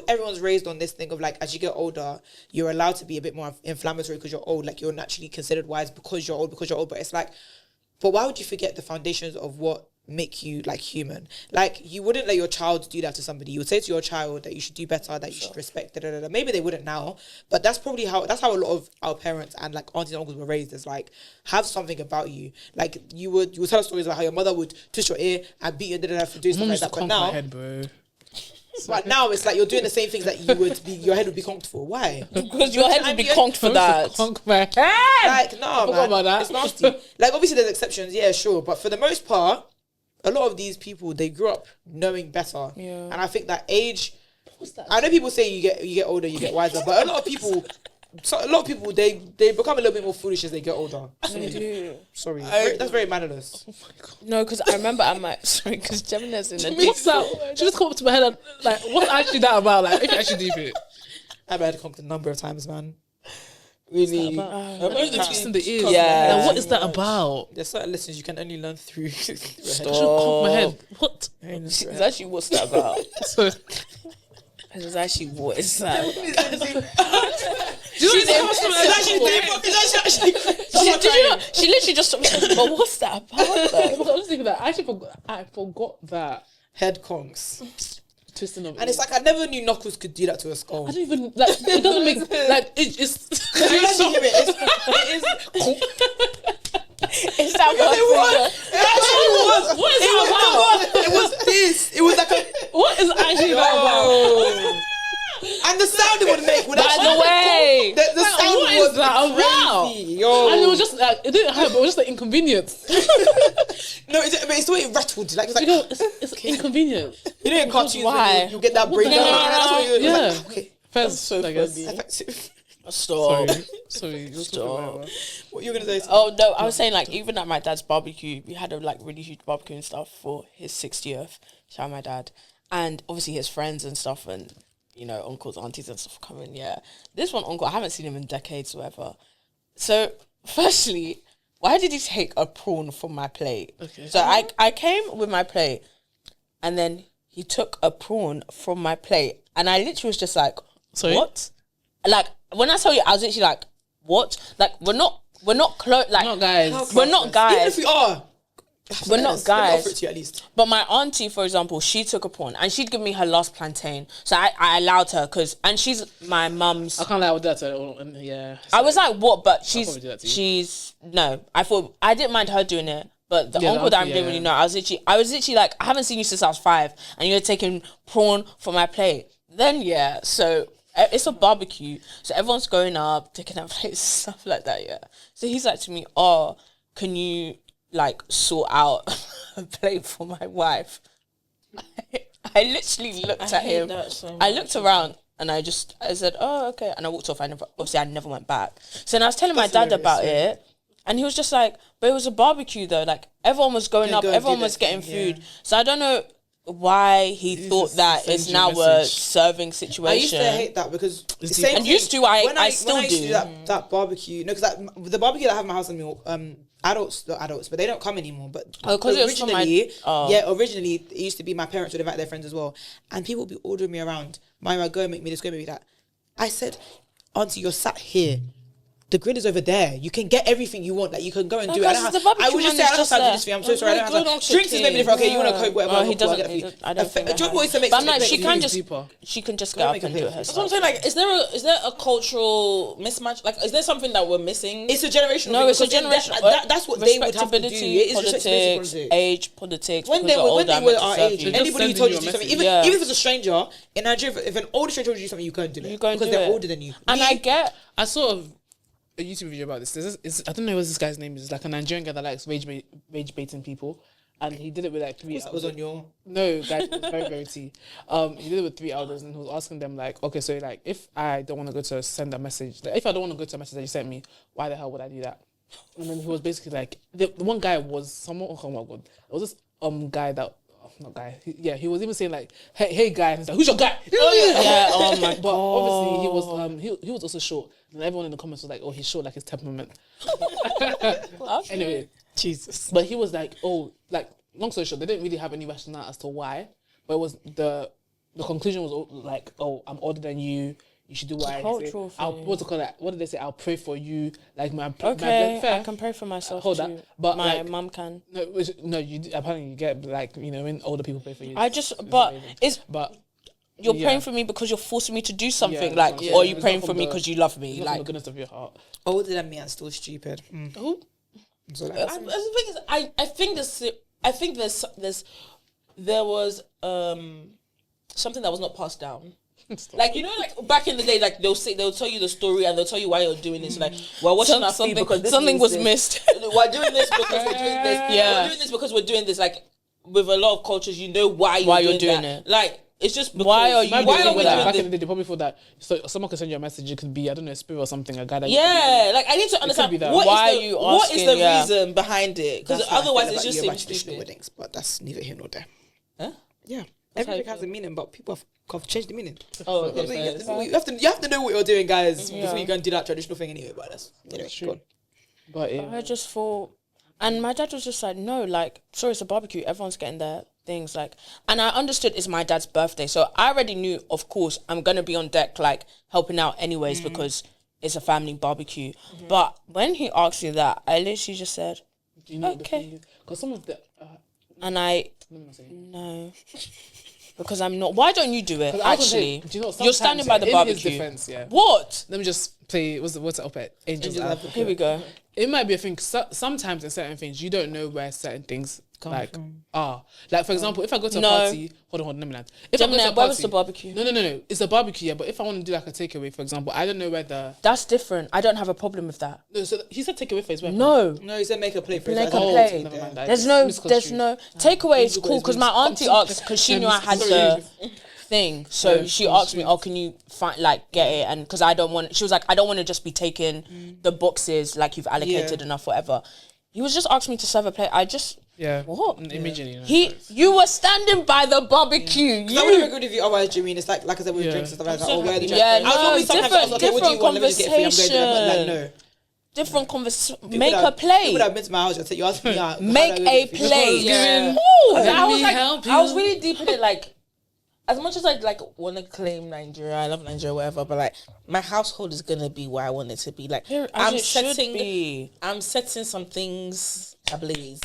everyone's raised on this thing of like as you get older, you're allowed to be a bit more inflammatory because you're old. Like you're naturally considered wise because you're old. But it's like, but why would you forget the foundations of what make you like human? Like you wouldn't let your child do that to somebody. You would say to your child that you should do better, that you should respect. Maybe they wouldn't now, but that's probably how a lot of our parents and like aunties and uncles were raised. Is like have something about you. Like you would tell stories about how your mother would twist your ear and beat you for doing stuff like that. But now, head, bro. but now it's like you're doing the same things that your head would be conked for. Why? Because your head would be conked for that. Conk my head. Like no, man, about that. it's nasty. Like obviously there's exceptions, yeah, sure, but for the most part, a lot of these people they grew up knowing better, and I think that age. I know people say you get older, you get wiser, but a lot of people they become a little bit more foolish as they get older. Sorry, that's very mannerless. No, because I remember because Gemini's in a What's that? She just come up to my head and like, what's actually that about? Like, if you actually deep it. I've had conked a number of times, man. Really, Just in the ears. Yeah. Like, what is that about? there's certain lessons you can only learn through. Conk my head. What? It's actually what's that about? So, It's actually what is that? She literally just stopped saying, but what's that about? I was just thinking that I forgot that Head conks. twisting of. And it's like I never knew Knuckles could do that to a skull. I don't even like. It doesn't make like it's. You actually hear it. It is. Is that what What is that about? It was this. It was like a. What is actually that about? And the sound it would make would By actually. the way, The sound what was is that about? crazy. Yo. And it was just like it didn't hurt, but it was just like inconvenience. No, it's the way it rattled. Like it's like You know, it's inconvenient. you know in cartoons Why? when you get that brain. the hell? That's what you. Yeah. Like, okay. First, I guess. Effective. stop. Sorry. Stop. What you were gonna say? Oh no, I was saying like even at my dad's barbecue, we had a like really huge barbecue and stuff for his 60th. Shout out my dad, and obviously his friends and stuff, and uncles, aunties and stuff coming. Yeah, this one uncle I haven't seen him in decades, or whatever. So firstly, why did he take a prawn from my plate? Okay. So I came with my plate, and then he took a prawn from my plate, and I literally was just like, Sorry? what? Like when I tell you, I was literally like, what? Like we're not close. Like Not guys. we're not Even guys. if we are, We're not let me offer guys. it to you at least. But my auntie, for example, she took a prawn and she'd give me her last plantain. So I allowed her and she's my mum's. I can't lie with that. Yeah. I was like, what? But probably do that to you. she's no. I thought I didn't mind her doing it, but the Yeah, the uncle that I auntie, didn't yeah. really know. I was literally like, I haven't seen you since I was 5, and you're taking prawn from my plate. Then yeah, so it's a barbecue, so everyone's going up, taking out plates, stuff like that. Yeah. So he's like to me, oh, can you like sort out a plate for my wife? I literally looked at him. I looked around and I said, oh, okay. And I walked off. I never went back. So then I was telling my dad about it, and he was just like, but it was a barbecue though. Like everyone was going up, go and everyone do was their getting thing, food. So I don't know why he thought that it's send you now a a message. serving I used situation. to hate that because the deep. same And thing, used to, I when still when I used do. to that barbecue. No, because the barbecue that I have in my house anymore, adults, not adults, but they don't come anymore. But Oh, 'cause it was from originally it used to be my parents would invite their friends as well, and people would be ordering me around. Maya, go and make me this, go and make me that. I said, Auntie, you're sat here. the grid is over there. You can get everything you want. Like you can go and do it. because the barbecue I would just man say I is don't have time to do just this for you. I'm so sorry. I don't have time. Good Drinks is maybe different. Okay, you want to coke, whatever. Oh, he I'll doesn't. get that for you. I don't think John that always makes. But no, she makes- can Really just deeper. she can just Go get up make a and do plate it for That's what I'm herself. saying. Like, is there a cultural mismatch? Like, is there something that we're missing? It's a generational. No, thing, it's a because generation. That's what they would have to do. Respectability, It is respectability politics, politics. age, politics. When because they you're were older, I'm our meant to serve age, you. Just anybody who sending told you you to a do something, message. even if it's a stranger in Nigeria, if an older stranger told you to do something, you can't do it You go and because do they're it. older than you. And I get I saw a YouTube video about this. I don't know what this guy's name is. It's like a Nigerian guy that likes rage baiting people, and he did it with like 3 That was on your. No, guys, it was very, very tea. He did it with 3 elders, and he was asking them like, okay, so like, if I don't want to go to send a message, like, if I don't want to go to a message that you sent me, why the hell would I do that? And then he was basically like, the one guy was someone. Oh my god, it was this guy that. Not guy. He was even saying like, "Hey, guy." And he's like, "Who's your guy?" yeah. Oh my god. But obviously he was he was also short, and everyone in the comments was like, "Oh, he's short like his temperament." Anyway, Jesus. but he was like, "Oh, like long story short, they didn't really have any rationale as to why, but it was the conclusion was like, oh, I'm older than you. You should do what I say. cultural I'll thing. what's it called? What did they say? I'll pray for you. Like my Okay, fair. I can pray for myself Hold too. that, but my like- mum can. No, you apparently you get like when older people pray for you. I just, but amazing. it's but you're yeah. praying for me because you're forcing me to do something, that's like, what I'm saying. or are you It's praying not for from me the- because you love me, it's not from the like. goodness of your heart. Older than me and still stupid. Who? So like, That's the thing is, I think there was something that was not passed down. Like, you know, like back in the day, like they'll tell you the story and they'll tell you why you're doing this. Like, we're watching our feed because this something means was this. missed. We're doing this because we're doing this. Yeah. We're doing this because we're doing this. Like, with a lot of cultures, you know why you're doing it. Like, it's just because, Why are you Might be why doing are we that? doing Back this? in the day, they probably thought that so someone could send you a message. It could be, I don't know, a spirit or something, a guy that Yeah, like I need to understand be that. Why are you what is asking, the yeah. reason behind it? Because that's what I feel otherwise, about it's just Yoruba seems traditional stupid. weddings, but that's neither here nor there. Huh? Yeah, how everything you has a feel? mean, but people have changed the meaning. Oh, okay, You have, fair. you have to know what you're doing, guys, before you go and do that traditional thing anyway. But that's true. go on. But yeah. I just thought, and my dad was just like, no, like, sure, it's a barbecue. Everyone's getting their things, like, and I understood it's my dad's birthday, so I already knew, of course, I'm gonna be on deck, like, helping out anyways because it's a family barbecue. But when he asked me that, I literally just said, Do you know what the okay. thing is? Because some of the and I let me not say it. no, because I'm not. Why don't you do it? 'Cause I was gonna Actually, say, do you know what, you're sometimes, standing by the in barbecue. his defense, yeah. What? Let me just play. What's it up at? Angels Advocate. Here we go. It might be a thing. Sometimes in certain things, you don't know where certain things are. Like for example, if I go to a No. party, hold on, let me land. If I go Gemini, to a where was party, the barbecue? No. It's a barbecue, yeah. But if I want to do like a takeaway, for example, I don't know where the. That's different. I don't have a problem with that. No, so he said takeaway for his weapon. No. No, he said make a plate for Make his a own plate. Never mind. There's no takeaway is cool because my auntie asked because she knew I had the thing, so she asked me, "Oh, can you find get it?" And because I don't want, she was like, "I don't want to just be taking the boxes like you've allocated enough, whatever." He was just asking me to serve a plate. I just what? Immediately. You were standing by the barbecue. I would have agreed with you. Otherwise, do you mean it's like I said with drinks and stuff like that? Oh, where the Yeah, I was no, always sometimes I was like, okay, what do you want? Let me just get it for you. I'm going to do that. But like, no. Different conversation. People Make that- a plate. People that have been to my house, I said, you asked me out. Make a plate. Yeah. Ooh, I was me like, help I was you? really deep in it. Like, as much as I want to claim Nigeria, I love Nigeria, whatever. But like, my household is gonna be where I want it to be. Like, I'm setting some things ablaze.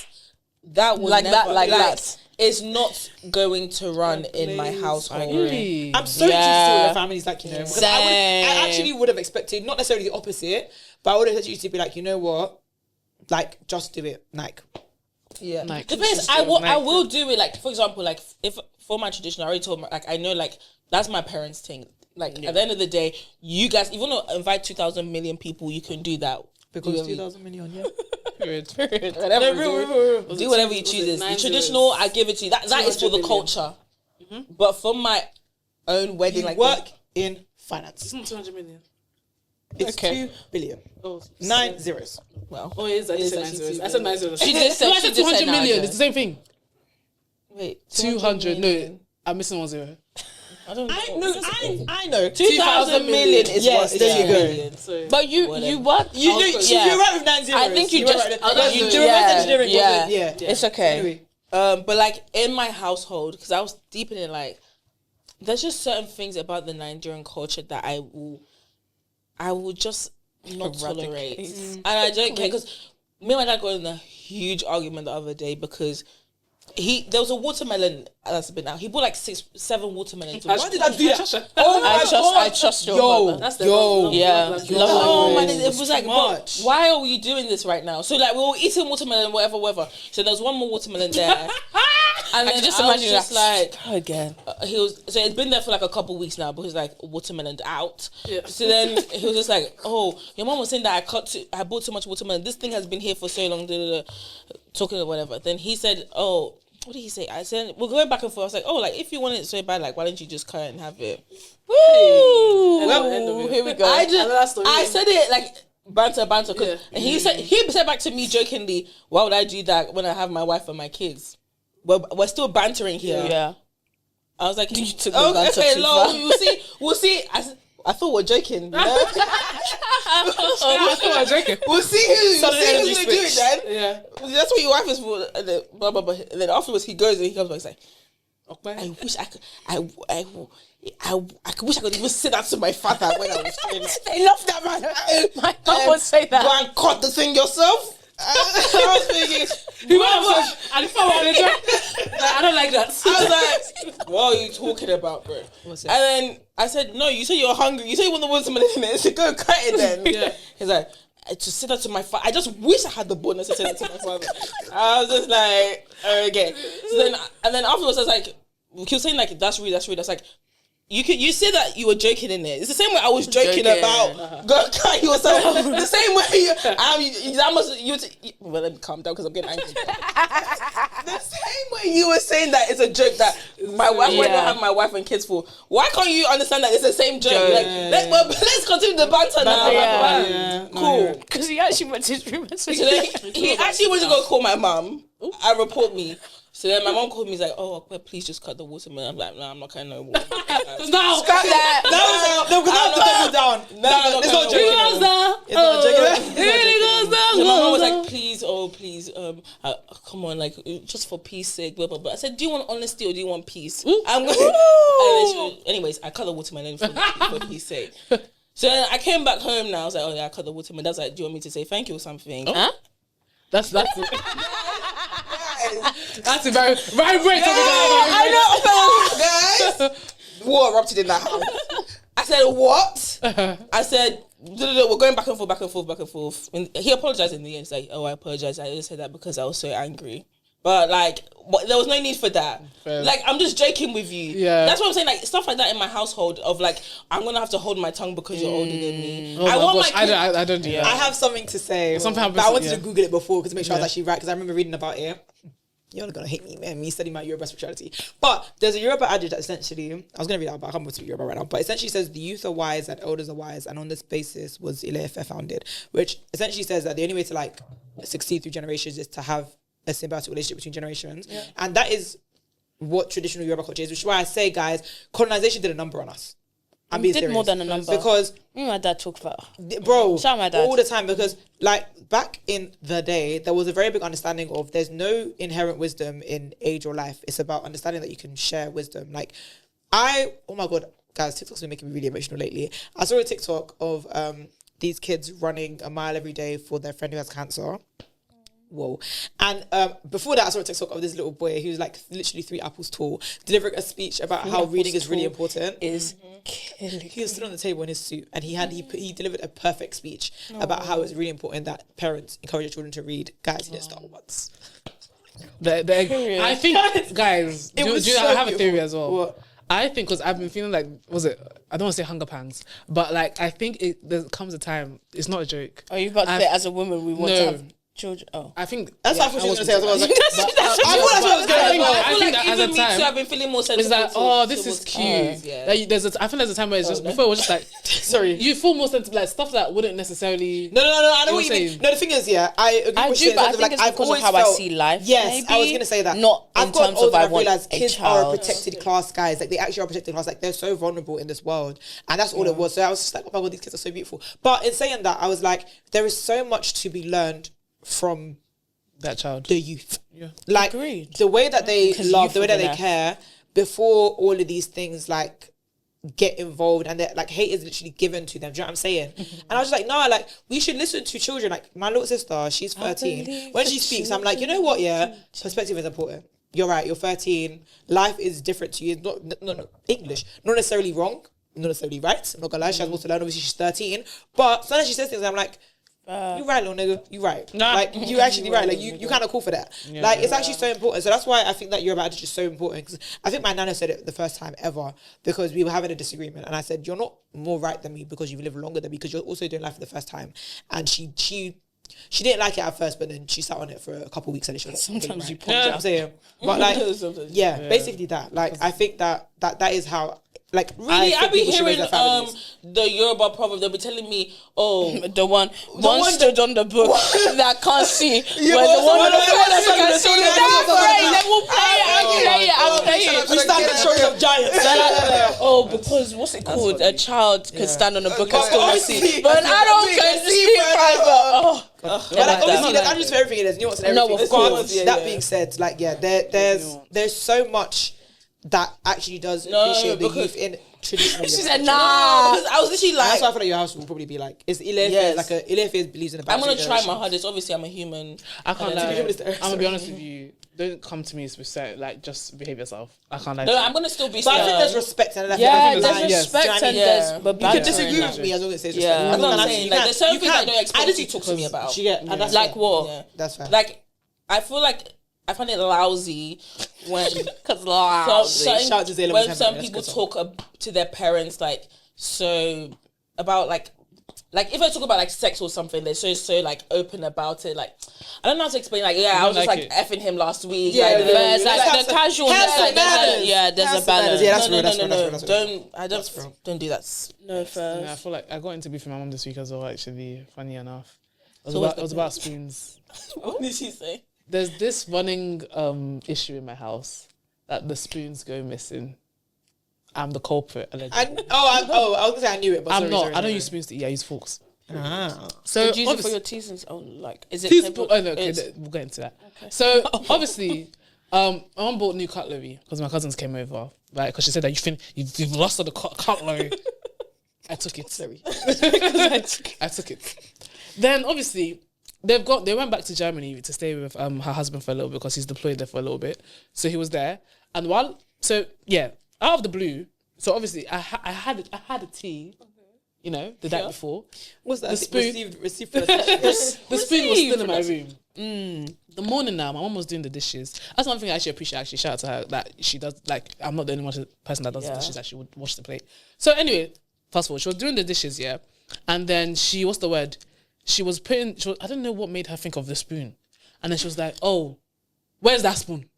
That would Like never, that, like that. It's not going to run in my household. I'm so used to what your family's like, you know. Because Same. I actually would have expected, not necessarily the opposite, but I would have expected you to be like, you know what? Like, just do it. Like, Yeah. Like, The thing is, I will do it. Like, for example, like if for my tradition, I already told my, like, I know, like, that's my parents' thing. Like, at the end of the day, you guys, if you want to invite 2,000 million people, you can do that. because 2,000 million, yeah. Period. Whatever you do whatever you choose. The traditional, I give it to you. That is for the 200 culture. But for my own wedding, You like work in finance. It's not 200 million. It's Okay. 2 billion. Oh, 9 zeros. well, oh, it is. I It is said 9 actually zeros. 2 I said 9 zeros. She did say- No, I she said did say 200 million. nine. It's the same thing. wait, 200. No, million. I'm missing 1 zero. I don't know. I know. 2,000 million is Yes, what? there you go. Million. So, But you work. You're right with 9 zeros. I think you were just- right. you- The reverse yeah, engineering yeah. wasn't, It's okay. Anyway, But like in my household, because I was deep in it, like there's just certain things about the Nigerian culture that I will just not tolerate. And I don't care because me and my dad got in a huge argument the other day because there was a watermelon that's been out. He bought like 6-7 watermelons. Why did I do that? I trust your brother. That's the Yeah. Oh man, it was like, much. but why are you doing this right now? So like we were eating watermelon, whatever. So there was one more watermelon there, and then just I was imagine just like, again. he was. So it's been there for like a couple weeks now, but he's like watermelon out. Yeah. So then he was just like, oh, your mom was saying that I bought too much watermelon. This thing has been here for so long. Talking or whatever. Then he said, oh. What did he say? I said, we're going back and forth. I was like, oh, like, if you want it so bad, like, why don't you just cut it and have it? Woo! Here we go. I said it, like, banter. And he said back to me jokingly, why would I do that when I have my wife and my kids? We're still bantering here. Yeah. I was like, You took the banter too lol, far. we'll see. I thought we're joking. You know? I thought I was joking. We'll see who's Sudden energy gonna do it switch. then. Yeah. That's what your wife is for. And then, blah, blah, blah. And then afterwards he goes and he comes back and he's like, I wish I could. I wish I could even say that to my father when I was doing it. They love that, man. My mom would say that. Go and cut the thing yourself. I was thinking, I don't like that. I was like, what are you talking about, bro? And then I said, no, you say you're hungry. You say you want the watermelon in it. So go cut it then. Yeah. He's like, to say that to my father. I just wish I had the bonus to say that to my father. I was just like, okay. So then, and then afterwards, I was like, he was saying like, that's rude. That's like, you said that you were joking in it. It's the same way I was joking about go cut yourself. The same way well, let me calm down because I'm getting angry. The same way you were saying that it's a joke that my wife why do I have my wife and kids for? Why can't you understand that it's the same joke? Like, let's continue the banter now. Cool. Because he actually went to his room and said, So then he actually went to go call my mum and report me. So then my mom called me. He's like, "Oh, please just cut the watermelon." I'm like, "No, I'm not cutting no watermelon." No, scrap that. No, because now the double down. No, It's not joking. goes down. It's not joking. It really goes down. So my mom was like, please, come on, like, just for peace sake, blah, blah, blah. I said, do you want honesty or do you want peace? I'm going anyways, I cut the watermelon for peace sake. So then I came back home now. I was like, oh yeah, I cut the watermelon. That's like, do you want me to say thank you or something? Huh? That's a very great topic. I know, guys. War erupted in that house. I said, what? I said, we're going back and forth. And he apologized in the end. He's like, oh, I apologize. I just said that because I was so angry. But like, there was no need for that. Fair. Like, I'm just joking with you. Yeah. That's what I'm saying. Like, stuff like that in my household of like, I'm going to have to hold my tongue because you're older than me. Oh my gosh, I don't do that. I have something to say. Something but I happens, wanted yeah. to Google it before because to make sure I was actually right because I remember reading about it. You're not gonna hate me, man. Me studying my Yoruba spirituality. But there's a Yoruba adage that essentially, I was gonna read that, but I can't remember Yoruba right now. But essentially says the youth are wise and elders are wise, and on this basis was Ile-Ife founded, which essentially says that the only way to like succeed through generations is to have a symbiotic relationship between generations, and that is what traditional Yoruba culture is. Which is why I say, guys, colonization did a number on us. I'm being did serious. more than a number. Because me and my dad talk about bro, shout out my dad all the time because like back in the day there was a very big understanding of there's no inherent wisdom in age or life. It's about understanding that you can share wisdom. Like oh my god, guys, TikTok's been making me really emotional lately. I saw a TikTok of these kids running a mile every day for their friend who has cancer. Whoa. And before that I saw a TikTok of this little boy who's like literally 3 apples tall delivering a speech about how reading is really important. He was stood on the table in his suit and he delivered a perfect speech about how it's really important that parents encourage their children to read. Guys, he didn't start once. I think, guys, do you know, I have a theory as well. What? I think because I've been feeling like, I don't want to say hunger pangs, but like I think there comes a time, it's not a joke. Are you about to say as a woman we want to have children? Oh, I think that's what I thought she was going to say. I was like, I feel like as even a me time, too, I've been feeling more sensitive. it's like, this is cute. Like, I feel there's a time where it's just before it was just like, sorry, you feel more sensitive, like stuff that wouldn't necessarily. No, I know what you mean. No, the thing is, I agree with you. But I think it's because of how I see life. Yes, maybe. I was going to say that. Not I've in got terms of older I and I've want realised a kids are child. a protected class, guys. Like they actually are a protected class. Like they're so vulnerable in this world, and that's all it was. So I was just like, oh my god, these kids are so beautiful. But in saying that, I was like, there is so much to be learned from that child, the youth. Yeah. Like Agreed. the way that they Because love, youth the way are that they gonna- care before all of these things like get involved and that like hate is literally given to them. Do you know what I'm saying? And I was just like, no, like we should listen to children. Like my little sister, she's 13. When she speaks, I'm like, you know what? Yeah, perspective is important. You're right. You're 13. Life is different to you. It's not English. Not necessarily wrong. Not necessarily right. I'm not gonna lie. She has more to learn. Obviously, she's 13. But sometimes she says things. I'm like, you right, little nigga. You right. Like you actually right. Like you kind of cool for that. Like it's actually so important. So that's why I think that your advantage is so important. Because I think my nana said it the first time ever because we were having a disagreement, and I said, "You're not more right than me because you've lived longer than me because you're also doing life for the first time." And she didn't like it at first, but then she sat on it for a couple of weeks and she was like, sometimes you pop I'm saying, but like, basically that. Like I think that is how. Like really, I be hearing the Yoruba proverb. They'll be telling me, "Oh, the one stood on the book that can't see, but the one that can see." They will play it. I'll play it. We stand the shoulders of giants. Oh, because what's it called? A child can stand on a book and still see, but an adult can see forever. But like, obviously, there's answers for everything. There's nuance and everything. No, of course. That being said, like there's so much that actually does appreciate the youth in traditional. She said, nah. Because I was literally like... That's why I feel like your house will probably be like... Is Ilefe like a... Ilefe believes in the... I'm going to try my hardest. Obviously, I'm a human. I can't lie. I'm going to be honest with you. Don't come to me with like, just behave yourself. I can't lie. No, I'm going to still be... But I think there's respect and there's respect and there's... But you can disagree with me as long as it says respect. Yeah, that's what I'm saying. Like, there's certain things I don't expect you to talk to me about. Like what? That's fair. Like, I feel like... I find it lousy when some people talk to their parents like so about like if I talk about like sex or something, they're so like open about it. Like I don't know how to explain. Like I was just like effing him last week. Yeah, like the casual. There's a balance. Yeah, that's real. Don't do that. No, first. I feel like I got into beef with my mum this week as well. Actually, funny enough, it was about spoons. What did she say? There's this running issue in my house that the spoons go missing. I'm the culprit. I was gonna say I knew it, but I'm not. I don't use spoons to eat. I use forks. So use it for your teas and like is it? We'll get into that. Okay. So obviously, my mum bought new cutlery because my cousins came over, right? Because she said that you've lost all the cutlery. I took it. Sorry, I took it. Then obviously. They went back to Germany to stay with her husband for a little bit because he's deployed there for a little bit. So he was there, and out of the blue. So obviously I had a tea, the night before. What's that? The spoon Received for the spoon was still in my room. The morning now, my mum was doing the dishes. That's one thing I actually appreciate. Actually, shout out to her that she does. Like I'm not the only person that does the dishes. That she would wash the plate. So anyway, fast forward, she was doing the dishes, and then she was I don't know what made her think of the spoon. And then she was like, oh, where's that spoon?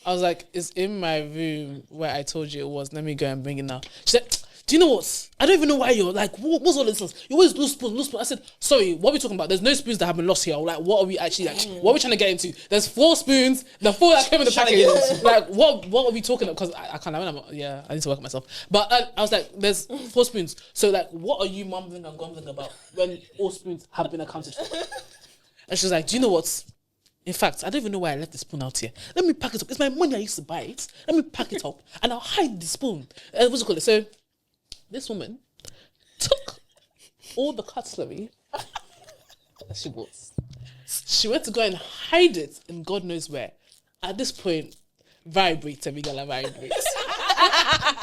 I was like, it's in my room where I told you it was. Let me go and bring it now. She said, do you know what? I don't even know why you're like, what's all this? You always lose spoon. I said, sorry, what are we talking about? There's no spoons that have been lost here. Like, what are we actually, like, what are we trying to get into? There's 4 spoons, the 4 that came in the package. Like, what are we talking about? Because I can't, I need to work on myself. But I was like, there's 4 spoons. So, like, what are you mumbling and grumbling about when all spoons have been accounted for? And she was like, do you know what? In fact, I don't even know why I left the spoon out here. Let me pack it up. It's my money I used to buy it. Let me pack it up and I'll hide the spoon. What's it called? So, this woman took all the cutlery that she bought. She went to go and hide it in God knows where. At this point, vibrate, every girl vibrates.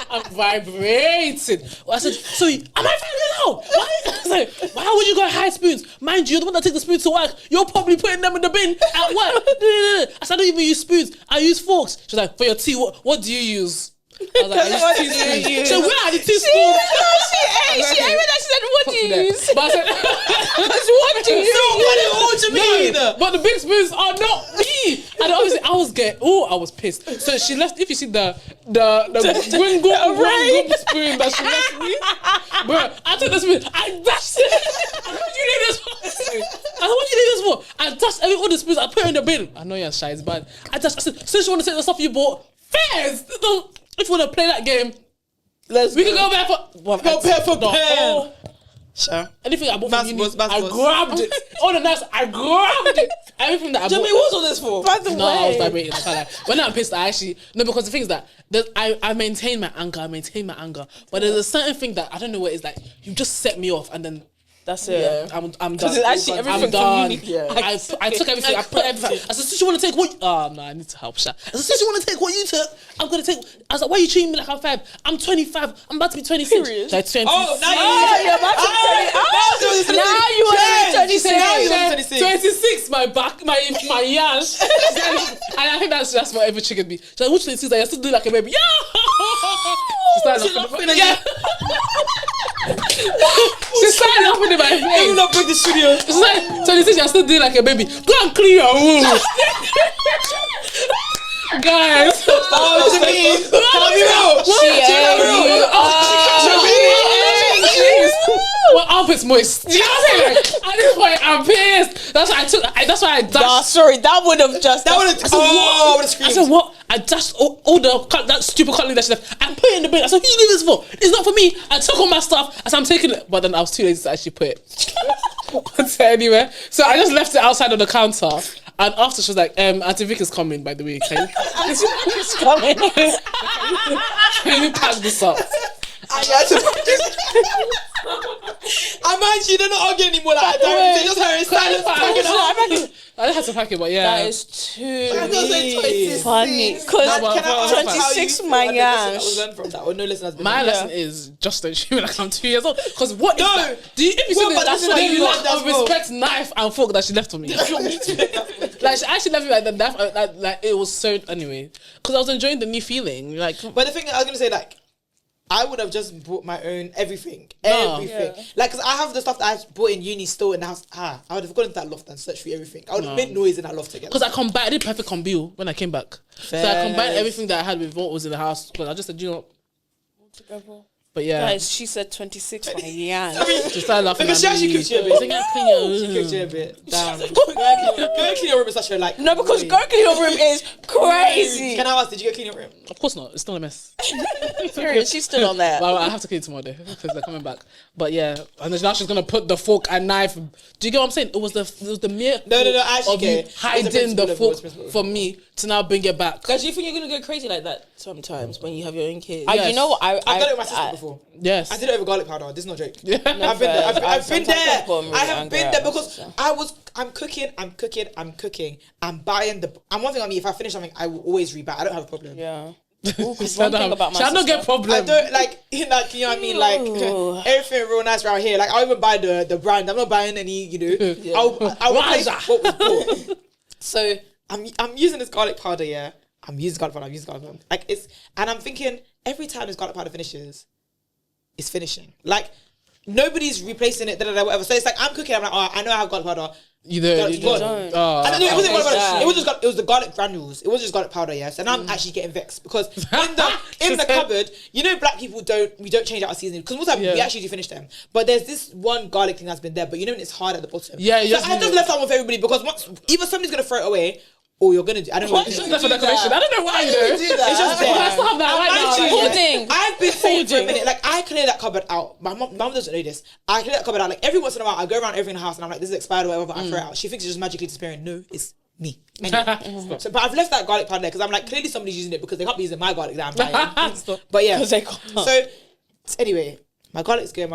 I'm vibrating. I said, sorry, am I vibrating now? Why? I was like, why would you go and hide spoons? Mind you, you're the one that takes the spoons to work. You're probably putting them in the bin at work. I said, I don't even use spoons. I use forks. She's like, for your tea, what do you use? I was like, I use 2 spoons. So where are the 2 spoons? She ate when she said, what do you use? But I said, what do you use? What do you mean? But the big spoons are not me. And obviously I was pissed. So she left, if you see the Gwingum spoon that she left me, bro, I took the spoon, I dashed it. What do you need this for? I said, what do you need this for? I dashed all the spoons, I put it in the bin. I know you're shy, it's bad. I said, since you want to take the stuff you bought, fairs. If you want to play that game, we can go back for pair for pair. Sure. Anything I bought Mass from uni, boss, mass I boss. grabbed it. All the knives, I grabbed it. Everything that I Jimmy, bought. what's all this for? By the No, I was way, vibrating. I can't lie. When I'm pissed, I actually no, because the thing is that I maintain my anger. But there's a certain thing that I don't know what it is like. You just set me off, and then that's it. Yeah. I'm done. Because it's actually everything I'm done. from uni. Yeah. I took everything. I put everything. I said, since you want to take what? Oh no, I need to help. Sha. I said, since you want to take what you took, I'm gonna take. I was like, why are you treating me like I'm 5? I'm 25. I'm about to be 26. Serious? Like 20. Oh, now you're about to now you want to be 26. Now you want to be 26. 26, my back, my yash. And I think that's just what ever triggered me. She's like, which 26? I still do like a baby. Yeah. She started laughing. Yeah. She started laughing in my face. You will not break the studio. She's like, 26, you're still doing like a baby. Go and clean your room. Guys. Oh, Jimmy. Can I be real? My armpit's moist. You know what I'm saying? Like, at this point, I'm pissed. That's why that's why I dashed. Nah, sorry, that would have just. That would have. Oh, I would have I screamed. said, what? I dashed all that stupid cutlery that she left and put it in the bin. I said, who you need this for? It's not for me. I took all my stuff. I said, I'm taking it. But then I was too lazy to actually put it anywhere. So I just left it outside of the counter. And after she was like, Auntie Vic is coming, by the way. Can you pack this up? I had to practice. I'm actually, they're not arguing anymore like that. They just heard silence. I had to pack it, but yeah. That is too I was like 26. funny. Because 26, my I gosh. learned from that. Or no lesson has been My learned. lesson is just don't shoot me like I'm 2 years old. Because what is No. that? Do you, if you Well, see but this, that's what you lack learned as of well. respect, knife and fork that she left for me. Like, she actually left me like the knife, like it was so, anyway. Because I was enjoying the new feeling. Like, But the thing I was gonna say, like, I would have just bought my own everything. No. Everything. Like, because I have the stuff that I bought in uni still in the house. I would have gone into that loft and searched for everything. I would have made noise in that loft together. because I did perfect combo when I came back. So I combined everything that I had with what was in the house. Because I just said, you know. But yeah. Guys, she said 26, my yeah. She started laughing Because at she actually me. cooked you a bit. She cooked you a bit. Damn. Go clean your room is such a like. No, because way. go clean your room is crazy. Can I ask, did you go clean your room? Of course not. It's still a mess. Period. She's still on there. Well, I have to clean tomorrow because they're coming back. But yeah, and then now she's gonna put the fork and knife. Do you get what I'm saying? It was the mere No, I actually of get you it. It's a hiding principle the of what's fork principle. for me to now bring it back. Guys, do you think you're gonna go crazy like that sometimes when you have your own kids? Yes. You know what? I've done it with my sister before. Yes. I did it over garlic powder. This is not a joke. Yeah. I've been there. I've been sometimes there. I've gotten really I have angry been at there my because sister. I'm cooking. I'm buying and one thing on me, if I finish something, I will always rebuy. I don't have a problem. Yeah. So One thing about my I don't get sister. I problem. don't like, you know what I mean? Like everything real nice around here. Like I even buy the brand. I'm not buying any, you know. I'll replace what was bought. So I'm using this garlic powder, yeah. I'm using garlic powder. Like and I'm thinking every time this garlic powder finishes, it's finishing. Like nobody's replacing it, whatever. So it's like I'm cooking, I'm like, oh, I know I have garlic powder. You don't. You don't. Oh, I don't know, it wasn't garlic powder. Exactly. It was just it was the garlic granules. It wasn't just garlic powder, yes. And I'm actually getting vexed because in the cupboard, you know, black people we don't change out our seasoning because most of the time we actually do finish them. But there's this one garlic thing that's been there, but you know when it's hard at the bottom. Yeah, so I just left that one for everybody because once either somebody's gonna throw it away or you're gonna do. I don't know. That's for decoration. I don't know why you do. Do that. It's just there. I still have that right now. Actually, Like, Pudding. I've been saying for a minute, like I clear that cupboard out. My mom doesn't know this. I clear that cupboard out. Like every once in a while, I go around everything in the house and I'm like, this is expired or whatever, but I throw it out. She thinks it's just magically disappearing. No, it's me. Anyway. So, but I've left that garlic powder there because I'm like, clearly somebody's using it because they can't be using my garlic that I'm buying. But yeah. Because they can't. So anyway, my garlic's going.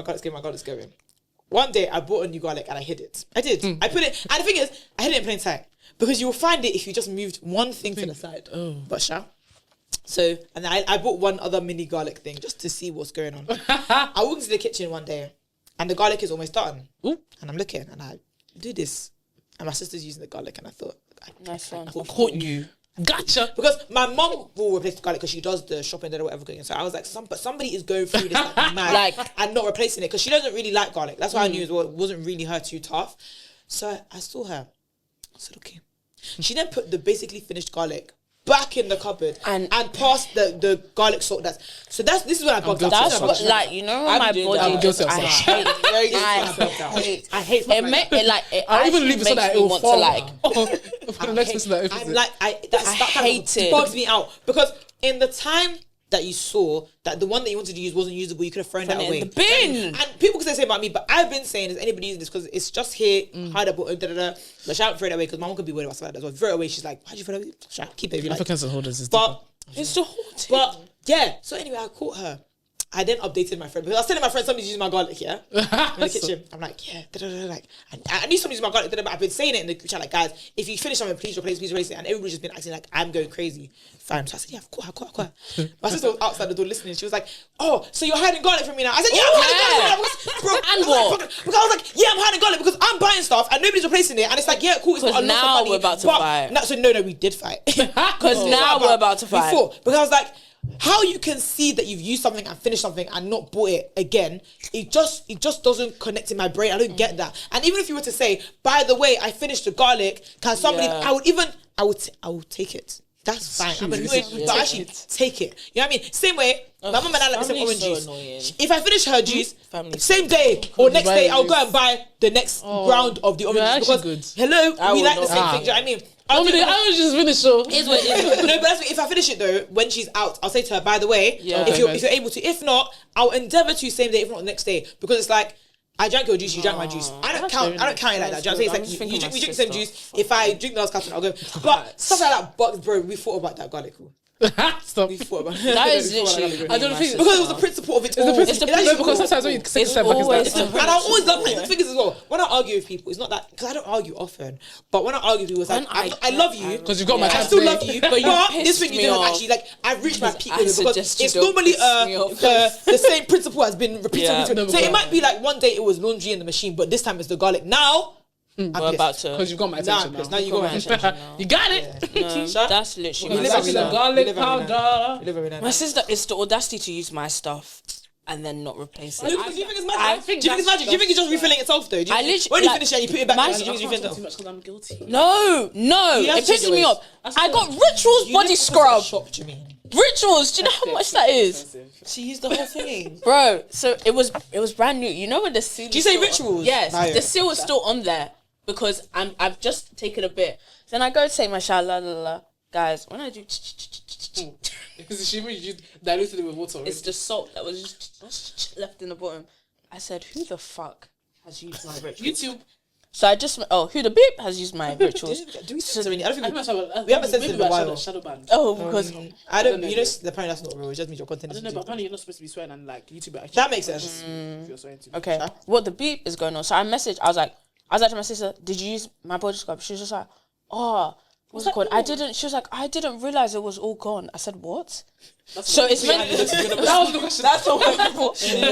One day I bought a new garlic and I hid it. I did. I put it, and the thing is, I hid it in plain sight. Because you will find it if you just moved one thing to the side. Oh. But so, and I bought one other mini garlic thing just to see what's going on. I walked into the kitchen one day and the garlic is almost done. Ooh. And I'm looking and I do this. And my sister's using the garlic and I thought, Nice one. caught you. Gotcha. because my mum will replace the garlic because she does the shopping or whatever cooking. So I was like, but somebody is going through this like mad, and not replacing it because she doesn't really like garlic. That's why I knew as well, it wasn't really her too tough. So I saw her. I said, okay. She then put the basically finished garlic back in the cupboard and passed the garlic salt. This is when I bugged out. That's what, like, you know, when my I'm body. guilty of I such. hate. I hate It make it like it I'll even actually leave it so makes that it me will want fall. to like. For the next person that opens I'm it. like, that hate it. bugs me out because in the time that you saw that the one that you wanted to use wasn't usable, you could have thrown that away. in the bin. And people can say about me, but I've been saying, is anybody using this? Because it's just here, hide up, but she haven't throw it away because my mom could be worried about stuff like that as well. Throw it away, she's like, why'd you throw it away? Should I keep it if you like? Africans and holders is But It's the whole thing. but yeah, so anyway, I caught her. I then updated my friend because I was telling my friend somebody's using my garlic, yeah, in the kitchen. I'm like, yeah, like, I knew somebody's using my garlic, but I've been saying it in the group chat, like, guys, if you finish something, please replace it. And everybody's just been acting like I'm going crazy. Fine. So I said, yeah, of course. My sister was outside the door listening. She was like, oh, so you're hiding garlic from me now? I said, yeah, I'm hiding garlic. Bro, And what? Because I was like, yeah, I'm hiding garlic because I'm buying stuff and nobody's replacing it. And it's like, yeah, cool. It's not a lot now of money, we're about to but- fight. No, we did fight. Because now we're about to fight. Before, because I was like, how you can see that you've used something and finished something and not bought it again, it just doesn't connect in my brain. I don't get that. And even if you were to say, by the way, I finished the garlic, can somebody? Yeah. I would take it. That's fine. I'm annoyed, but actually take it. You know what I mean? Same way, my mum and I like the same family's orange so juice. annoying. If I finish her juice, Family's same day or next day, I'll go and buy the next round of the orange juice actually because hello, we would like the not. same thing. Do you know what I mean? I'll do- I was just finished, so. Here's what it is. No, but that's if I finish it though, when she's out, I'll say to her, by the way, Yeah. if you're able to. If not, I'll endeavour to same day, if not the next day. Because it's like, I drank your juice, you drank my juice. I don't count it like that. Do you know what I'm saying? I'm It's just like thinking we my drink the same sister. juice. If I drink the last carton, I'll go. But stuff like that, but bro, we thought about that garlic. Stop. We thought about That is We thought about literally. that. I don't think- Because it was the principle of it all. It's the actually No, because cool. sometimes when you take a It's step back, always it's like, the And I always love the thing is as well. When I argue with people, it's not that because I don't argue often. But when I argue with people, it's like I love you. because you've got my I time still today. love you, but this pissed thing you me do off. actually like I've reached my peak I with it because suggest you it's don't normally piss me off. the same principle has been repeated. Yeah. So it might be like one day it was laundry in the machine, but this time it's the garlic. Now I'm We're about pissed. to. Because you've got my Now attention I'm pissed. now. Now you got my attention. You got it. No, that's literally We my live every sister. night. Garlic We live every night. powder. We live every night. My sister is the audacity to use my stuff and then not replace it. Do you think it's magic? I Do think you think it's magic? Do you think it's just refilling itself though? Do you I think- literally- when you like, finish it and you put it back, my- do you think it's refilling Too itself? much because I'm guilty. No, You have it to change pisses your me ways. off. I got Rituals body scrub. Shop, do you mean? Rituals. Do you know how much that is, She used the whole thing. bro? So it was brand new. You know when the seal? Do you say Rituals? Yes, Ah, yeah. the seal was still on there because I've just taken a bit. Then I go to take my shower, la la la. Guys, when I do, Because she means you diluted it with water. Already. it's the salt that was just left in the bottom. I said, who the fuck has used my rituals? YouTube. So I just who the beep has used my rituals. Do we say something? I don't I think think we haven't said this in a while. Shadow ban. Oh, because I don't. You know, apparently that's not real. It just means your content. I don't know, but apparently you're not supposed to be swearing and like YouTube actually. That makes sense. If you're swearing to. okay, what the beep is going on? So I messaged. I was like to my sister, did you use my body scrub? She was just like, oh, what's it called? I didn't. She was like, I didn't realize it was all gone. I said, what? So it's meant. That was the question. That's the one.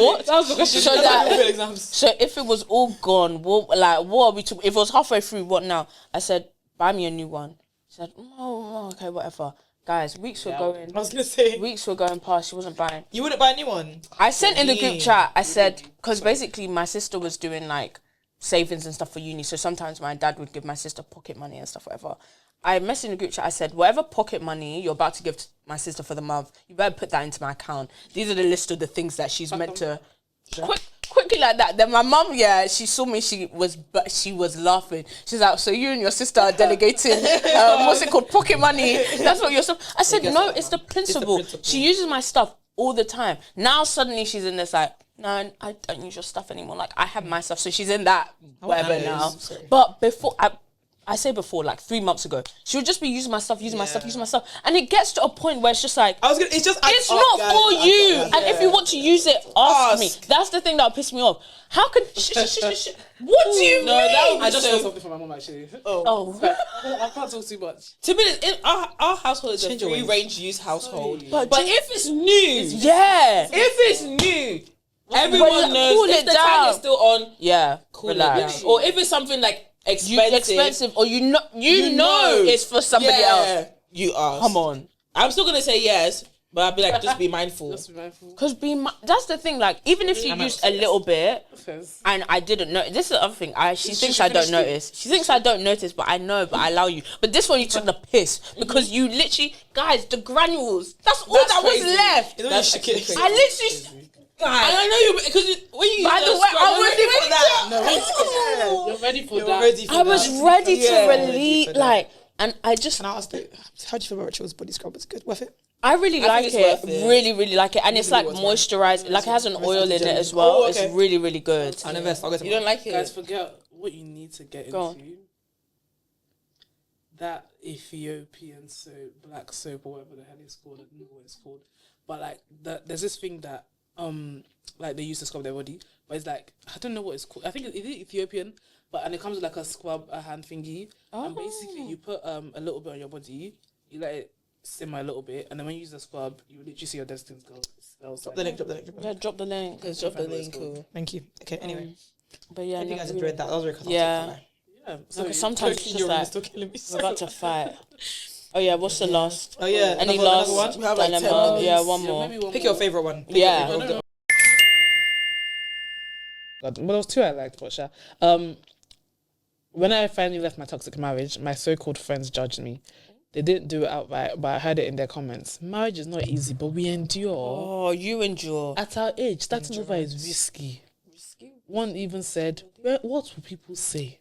What? That was the question. So that. exams. So if it was all gone, what are we? If it was halfway through, what now? I said, buy me a new one. She said, oh, okay, whatever. Guys, weeks were going. I was gonna say Weeks were going past. She wasn't buying. you wouldn't buy a new one. I sent in the group chat. I said because basically my sister was doing like savings and stuff for uni. So sometimes my dad would give my sister pocket money and stuff, whatever. I messaged in the group chat. I said, whatever pocket money you're about to give to my sister for the month, you better put that into my account. These are the list of the things that she's meant to. Quickly like that. Then my mum, she saw me. She was laughing. She's like, so you and your sister are delegating what's it called, pocket money? That's what you're. I said, no, it's the principle. She uses my stuff all the time. Now suddenly she's in this like, no, I don't use your stuff anymore. Like I have my stuff, so she's in that whatever nice. now. Sorry. But before I say before, like 3 months ago, she would just be using my stuff, using my stuff, and it gets to a point where it's just like, It's just. it's not for you. And if you want to use it, ask me. Ask. That's the thing that would piss me off. How could? What do you mean? that would I just So- saw something from my mom actually. Oh, I can't talk too much. To be honest, our household is a Change your ways. free range use household. But But do- if it's new, yeah, if it's new, everyone Well, knows. cool If it the down. tag is still on, yeah. cool Relax. it down. Or if it's something like You expensive, or you know it's for somebody else. You ask. Come on. I'm still gonna say yes, but I'll be like, just be mindful. Just be mindful. Because that's the thing. Like, even if you used a little bit, Offense. and I didn't know. This is the other thing. She thinks she I don't finished it. notice. She thinks I don't notice, but I know. But I allow you. But this one, you took the piss because you literally, guys, the granules. That's all that was crazy. left. You know, That's you should actually get- I literally. And I know you because when you By use the way, I was ready for that. You're ready for You're that. ready for I was that. ready Yeah, to ready release, for that. like, and I just. Can I ask you, how do you feel about Rituals body scrub? It's good, worth it? I really like it's it. worth it. Really, really like it. And it's like really worth moisturized. Like it has an oil in it as well. Oh, okay. It's really, really good. I'll invest. I'll go You don't like it? Guys, forget what you need to get Go into. That Ethiopian soap, black soap, or whatever the hell it's called. I don't know what it's called. But like, there's this thing that like they use to scrub their body, but it's like I don't know what it's called. I think it's Ethiopian, and it comes with like a hand thingy, and basically you put a little bit on your body, you let it simmer a little bit, and then when you use the scrub, you literally see your destiny go. Drop the link. Drop the link. Yeah, drop the link. Drop the link. Cool. Thank you. Okay. Anyway, But yeah, I hope you no, guys really- enjoyed that. That was very cathartic. Yeah. Yeah, Because sometimes it's just like still killing me. we're about to fight. Oh yeah, what's the last? Oh yeah. Any another last one? We have like 10 dilemma? minutes. Yeah, one more. maybe one Pick more. your favorite one. Pick Yeah. your favorite. Well, there was two I liked, but when I finally left my toxic marriage, my so-called friends judged me. They didn't do it outright, but I heard it in their comments. Marriage is not easy, but we endure. Oh, you endure. At our age, starting over is risky. One even said, "Well, what will people say?"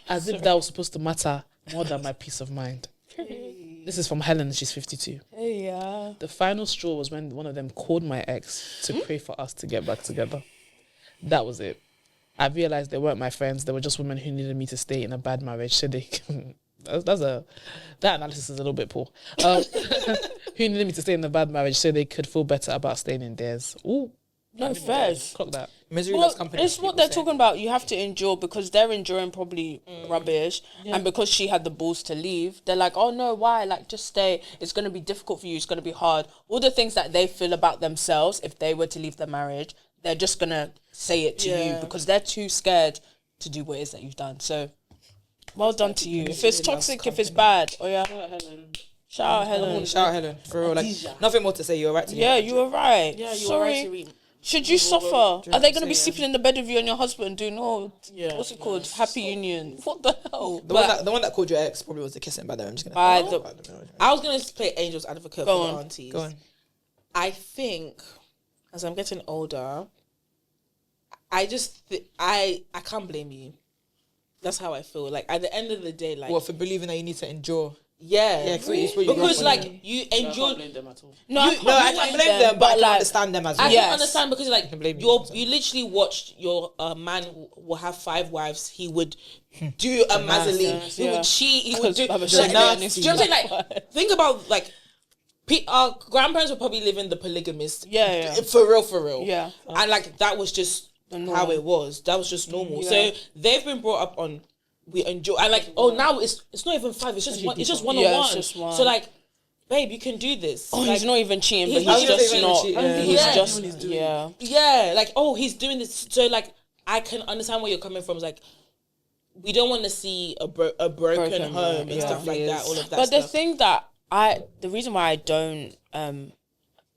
As if that was supposed to matter more than my peace of mind. This is from Helen, she's 52. Hey, yeah. The final straw was when one of them called my ex to pray for us to get back together. That was it. I realized they weren't my friends. They were just women who needed me to stay in a bad marriage so they can... that analysis is a little bit poor. Who needed me to stay in a bad marriage so they could feel better about staying in theirs. Ooh. No, fairs. Clock that. Misery Well, loves company. it's what they're talking about. You have to endure because they're enduring probably rubbish, and because she had the balls to leave, they're like, "Oh no, why? Like, just stay. It's going to be difficult for you. It's going to be hard." All the things that they feel about themselves, if they were to leave the marriage, they're just gonna say it to you because they're too scared to do what it is that you've done. So, well done to you. If it's toxic, if it's bad, oh yeah, shout out Helen. Shout out Helen. For real, like nothing more to say. You're right to Yeah, you were right. Yeah, you Sorry. were right to read. Should you suffer? Are they going to be sleeping in the bed with you and your husband doing, what's it called? Happy union. What the hell? The one that called your ex probably was the kissing by the way. I'm just gonna. By the- I was gonna play angel's advocate Go for on. the aunties. Go on. I think as I'm getting older, I just I can't blame you. That's how I feel. Like at the end of the day, like What for believing that you need to endure? yeah, So it's what you because grew up like on. you I can't enjoy. blame them at all. No, You- I can't No, I can't blame them, but I can like, understand them as I well. Yes. can understand because like can blame you. you literally watched your man will have 5 wives. He would do a mausoleum. He yeah. would cheat. He would do. Have a Like, shit do you know what I'm nasty. saying? Like think about like. Our grandparents were probably living the polygamist. Yeah. For real. Yeah. And like that was just how it was. That was just normal. So they've been brought up on we enjoy and like now it's not even 5. It's just one. It's just one Yeah, on it's one. just one. So like, babe, you can do this. Oh, like, he's not even cheating, but he's he's not just even not. cheating, yeah. He's Yeah. just yeah. yeah, like he's doing this. So like I can understand where you're coming from. It's like we don't want to see a broken home and yeah. stuff like that. All of that. But the stuff. thing that the reason why I don't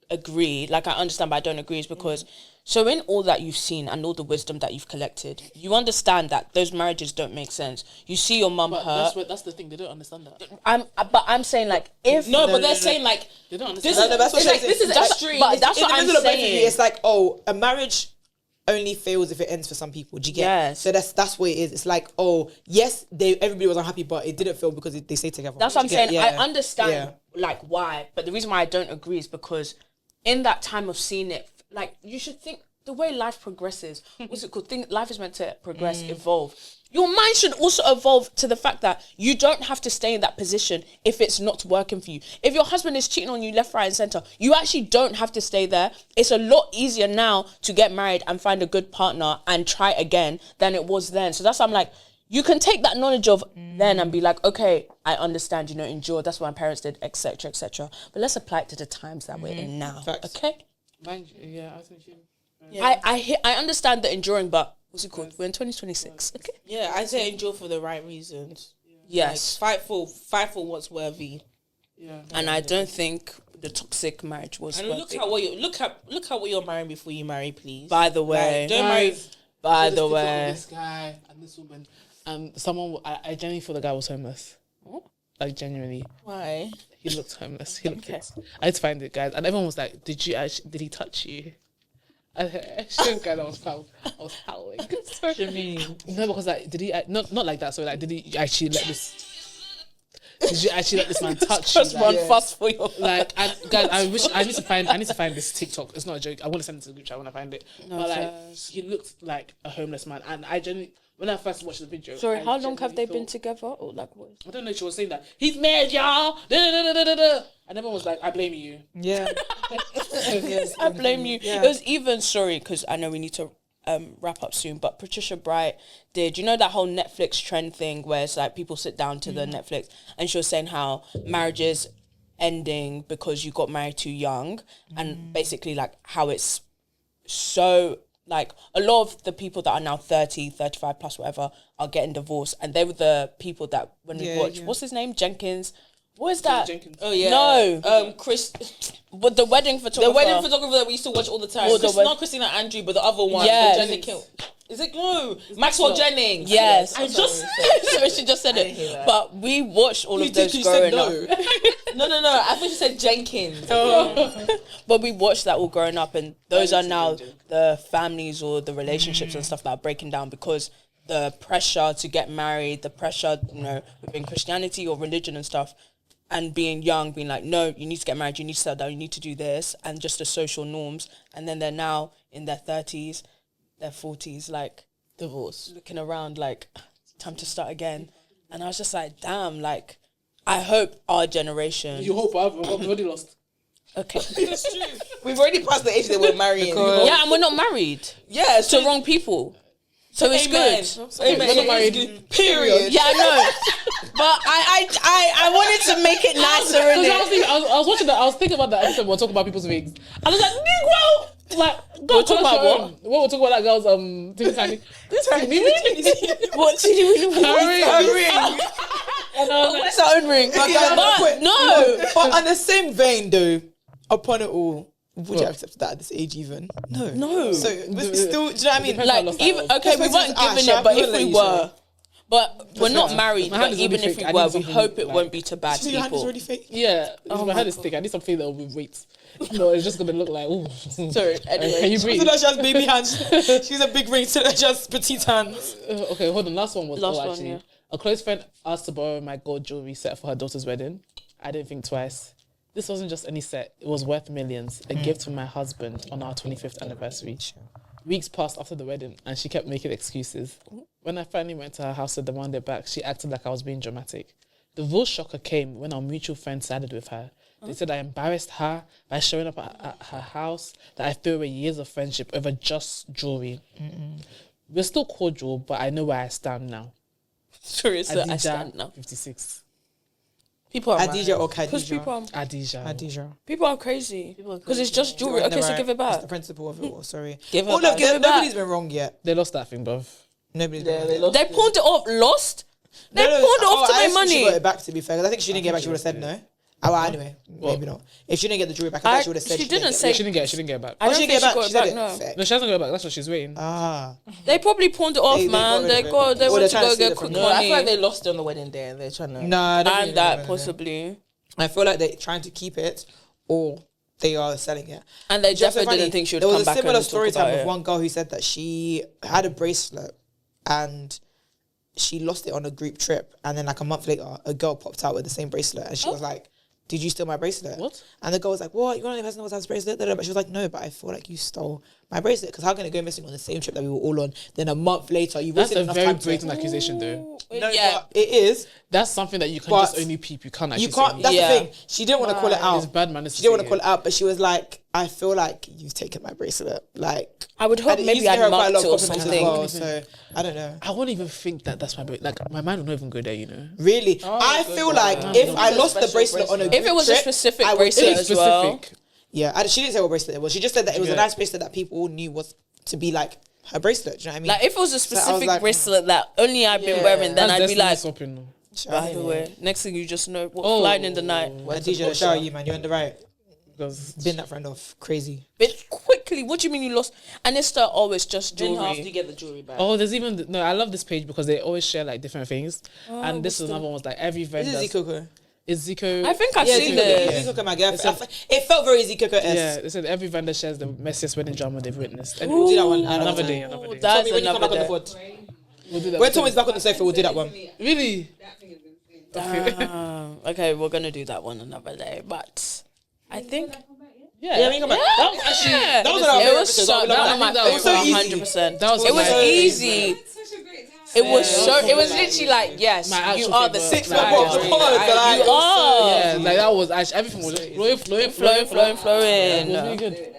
agree, like I understand, but I don't agree, is because so in all that you've seen and all the wisdom that you've collected, you understand that those marriages don't make sense. You see your mum But hurt. that's the thing, they don't understand that. But I'm saying like if but they're saying like They don't this understand is that. that's what it's like I'm this is saying. extreme. But that's In what the I'm middle of both of saying. you, it's like, oh, a marriage only fails if it ends for some people. Do you get? Yes. So that's what it is. It's like, oh, yes, everybody was unhappy, but it didn't fail because they stayed together. That's what I'm Do you get? saying. Yeah. I understand Yeah. like why, but the reason why I don't agree is because in that time of seeing it, like you should think the way life progresses. What's it called? Think life is meant to progress, evolve. Your mind should also evolve to the fact that you don't have to stay in that position if it's not working for you. If your husband is cheating on you left, right, and center, you actually don't have to stay there. It's a lot easier now to get married and find a good partner and try again than it was then. So that's why I'm like, you can take that knowledge of then and be like, okay, I understand, endure. That's what my parents did, etc., etc. But let's apply it to the times that we're in now. Facts. Okay? Mind you, yeah, I think you. I understand the enduring, but what's it called? We're in 2026. Okay. yeah, I say enjoy for the right reasons. Yes. Like, fight for what's worthy. Yeah. And I don't think the toxic marriage was And worth look it. at what you look at what you're marrying before you marry, please. By the way. Like, don't marry. By So the this picture of way. this guy and this woman, someone, I genuinely thought the guy was homeless. Like genuinely, Why? he looked homeless. He looked. I had to find it, guys, and everyone was like, "Did he touch you?" I shouldn't, guys. I was howling. Sorry. What do you mean? No, because like, did he? Not like that. So like, did he actually let this? Did you actually let this man touch Just you? run Like, fast for your like, guys, I need to find this TikTok. It's not a joke. I want to send it to the group chat when I find it. But like, he looked like a homeless man, and I genuinely, when I first watched the video. Sorry, I how long have they genuinely been together? Or like what? I don't know. She was saying that he's mad, y'all. Da, da, da, da, da, da. And everyone was like, "I blame you." Yeah. I blame you. Yeah. It was even sorry because I know we need to wrap up soon. But Patricia Bright did, you know, that whole Netflix trend thing where it's like people sit down to the Netflix, and she was saying how marriages ending because you got married too young, and basically like how it's so like a lot of the people that are now 30, 35 plus whatever are getting divorced, and they were the people that when we watched what's his name, Jenkins. What is that? Jenkins. Oh yeah. No. Chris, But the wedding photographer. the wedding photographer that we used to watch all the time. Oh, the wed- Not Christina Andrew, but the other one. Yes. the Jenny Is it no? Maxwell Jennings. Yes. I just. Sorry, she just said didn't hear it. that. But we watched all You of those did, you growing said up. no. No. I thought you said Jenkins. But we watched that all growing up, and those are now the families or the relationships and stuff that are breaking down because the pressure to get married, the pressure, you know, within Christianity or religion and stuff, and being young, being like, no, you need to get married, you need to settle down, you need to do this, and just the social norms. And then they're now in their 30s, their 40s, like, Divorce. looking around like, time to start again. And I was just like, damn, like, I hope our generation... You hope I've already lost. Okay. It's true. We've already passed the age that we're marrying. Yeah, and we're not married Yeah, to wrong people. So it's Amen. good. Amen. We're not It is married. good. Period. Yeah, I know. But I wanted to make it nicer, Because innit? I was watching that. I was thinking about that episode. We're talking about people's wigs. I was like, Negro. Like, We're talking about what? We're talking about that girl's teeny tiny. This tiny wig. What did you mean? Her ring. And I was like, What's our own ring? But- No. But on the same vein, though, upon it all, would you accept that at this age even? No. No. So, but still, do you know what I mean? Depends how Like, lost even, I was. okay, we Because weren't it's giving Ash, it, but I'm if gonna we let you were... But we're not married, My hand but is even already if we fake. I were, need we something hope it like- won't be to bad So your hand is people. already fake? yeah, my head is thick. I need something that will be weight. No, it's just gonna look like, ooh. Sorry, anyway. Can you So breathe? that she has baby hands. She's a big ring, so that she has petite hands. Okay, hold on. Last one was Last one, actually. yeah. A close friend asked to borrow my gold jewelry set for her daughter's wedding. I didn't think twice. This wasn't just any set. It was worth millions. A gift from my husband on our 25th anniversary. Weeks passed after the wedding, and she kept making excuses. When I finally went to her house to demand it back, she acted like I was being dramatic. The real shocker came when our mutual friend sided with her. They said I embarrassed her by showing up at her house, that I threw away years of friendship over just jewelry. We're still cordial, but I know where I stand now. Sorry, so I Adija, stand now. 56. People are Adija or Because Khadija? people are, Adija. Adija. people are crazy. Because it's just jewelry. Okay, so give it It's back. the principle of it all, sorry. Give it Oh, back. look, Give it back. nobody's been wrong yet. They lost that thing, bruv. Nobody's Yeah, been they wrong lost. They pawned it off. Lost? They No, no, pawned it off to I make assume She money. got it back, to be fair. 'Cause I think she didn't get it back, she would have said no. Oh, well, anyway, maybe not. If she didn't get the jewelry back, I bet she would have said she didn't get say- it. She didn't get it back. I Oh, don't she think didn't she get got it it back, back, she no. said it. Fair. No, she hasn't got it back. That's what she's waiting. Ah. They probably pawned it off, They man. got They rid of got. it. They Or want they're to trying go to steal get it from quick No, I money. feel like they lost it on the wedding day and they're trying to. No, I don't think And that they're- possibly. I feel like they're trying to keep it, or they are selling it. And they Just so definitely funny, didn't think she would there come was a back similar and story talk about time with it. one girl who said that she had a bracelet and she lost it on a group trip, and then like a month later a girl popped out with the same bracelet and she was like, did you steal my bracelet? What? And the girl was like, what, you're not the only person who has this bracelet? But she was like, no, but I feel like you stole my bracelet, because how can it go missing on the same trip that we were all on, then a month later you That's wasted a enough very time to... blatant accusation, though. No, Yeah. but it is. That's something that you can But just only peep. You can't actually You can't. say. That's Yeah. the thing. She didn't want to call it out. It's bad manners. She didn't want to call it out, but she was like, I feel like you've taken my bracelet. Like, I would hope and maybe he's given I'd her quite a marked lot it of or compliments something. as well, so I don't know. I won't even think that that's my bracelet. Like, my mind will not even go there, you know. Really, I feel like if I lost the Special bracelet on a bracelet. group If it was a trip, specific I would bracelet take- as well. Yeah, she didn't say what bracelet it was. She just said that it was a Yeah. nice bracelet that people all knew was to be like her bracelet. Do you know what I mean? Like if it was a I was specific like, bracelet that only I've been wearing, then I'd be like, swapping. Though. by the way, next thing you just know, what Oh. flying in the night. DJ, shout out you, man. You're on the right. Because Been that friend of crazy. But quickly, what do you mean you lost? And it's the always just Then how do you jewelry. get the jewelry back? oh, there's even no. I love this page because they always share like different things. And this is another one was like every Is vendor. it Zikoko? Is Zico? I think I've Yeah, seen Zikoko. this. Zikoko, my girl. It's a- It felt very Zikoko-esque. Yeah, they said every vendor shares the messiest wedding drama they've witnessed. Anyway, We'll do that one another time. day, another day. That's Tommy, when you come another back on the day. pod. We'll do that. When Tommy's back on the sofa, we'll do that one. Really? That thing is insane. Okay, we're gonna do that one another day, but I think Yeah, I mean, come back. That was actually that was one of our it favorite was episodes. so We that loved was my that. It was so favorite, easy. 100%. That was It was my easy. Such a great time. It was so. It was literally like, yes, My you actual are the favourite. 6 Like, months. yeah. You are Yeah, like that was actually everything was just flowing. flowing. It was really good.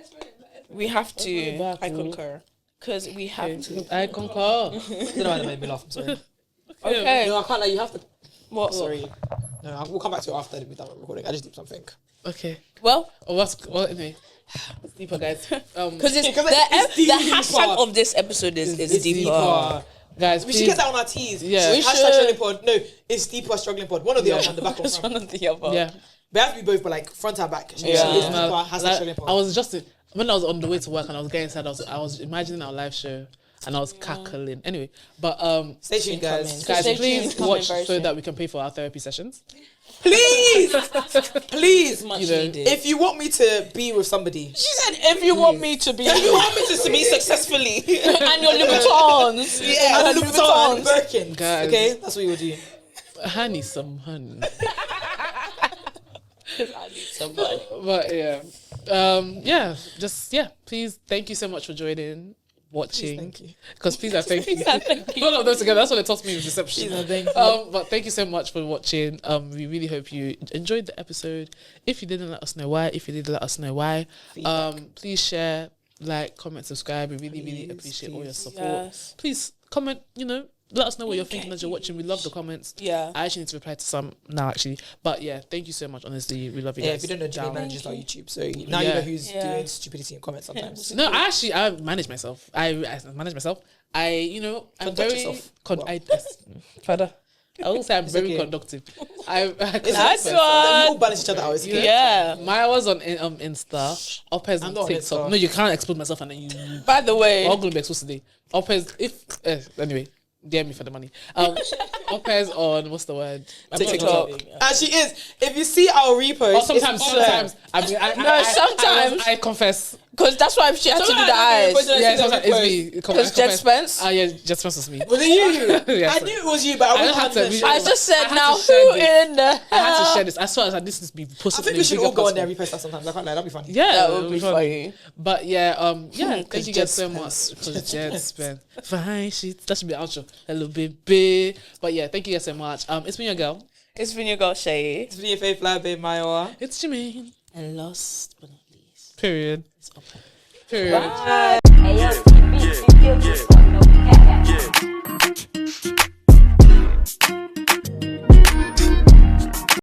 We have to. back, I bro. concur. Because we have to. I concur. I don't know why that made me laugh. I'm sorry. Okay. No, I can't. Like, you have to. What? Sorry. No, we'll come back to it after we're done recording. I just did something. Okay. Well, Well, anyway. It's deeper, guys. because it's the deeper. hashtag of this episode is It's deeper. Guys, We should please. get that on our teas. Yeah. We Hashtag should. struggling pod. No, it's deeper struggling pod. One of the other on the back or It's front. one of the other. Yeah. But it has to be both, but like front and back. Yeah. It's deeper, No, hashtag like, struggling pod. I was just when I was on the way to work and I was getting sad. I was imagining our live show and I was cackling. Anyway, but Stay tuned, guys. guys, Stay please tuned, coming watch very so soon. that we can pay for our therapy sessions. Please, please. Much You know, needed. If you want me to be with somebody, She said, "If you want me to be, if you want me to be successfully, and your Louboutins, yeah, and Louis Vuitton and Birkin, Guys. okay, that's what you would do. I need some honey. Somebody. But yeah, please, thank you so much for joining, watching. Thank you. Because please, I thank you. All of those together. That's what it taught me with reception. Please, I thank you. But thank you so much for watching. We really hope you enjoyed the episode. If you didn't, let us know why. If you did, let us know why. Please share, like, comment, subscribe. We really, really appreciate all your support. Yes. Please comment. Let us know what you're thinking as you're watching. We love the comments. Yeah. I actually need to reply to some now, actually. But yeah, thank you so much. Honestly, we love you Yeah, guys. if you don't know, Jimmy Down. manages our YouTube, so now you Yeah. know who's Yeah. doing stupidity in comments sometimes. No, I manage myself. I manage myself. I'm Conduct very yourself well. Father. I will say I'm very okay. conductive. I Nice We one. all balance each other out. It's okay. Yeah. My was on Insta. Opez I'm on not on TikTok. Insta. No, you can't expose myself and then you. By the way, We're all gonna be exposed today. Opez, anyway, DM me for the money. Opez on what's the word? TikTok. And she is. If you see our repost, Or sometimes. sometimes. I confess. because that's why she had to do the eyes. Yeah, sometimes it's me. Because Jet Spence. Yeah, Jet Spence was me. Was it you? Yeah, I sorry. knew it was you, but I don't wasn't have to 100% be- sure. I just said had now, to share who this. in the I had to hell? share this. I swear this needs to be posted. I think in we a should bigger all go on platform. there and repost that sometimes. I can't lie, that'd be funny. Yeah, That it would be fun. funny. But yeah, thank 'Cause you Jet guys so much. Spence. Because Jet Spence. Fine shit. That should be the outro. Hello, baby. But yeah, thank you guys so much. It's been your girl. It's been your girl Shay. It's video fave fly, babe, Maya. It's Jermaine. And last but not least, Period. it's up. Period. Bye. Yeah.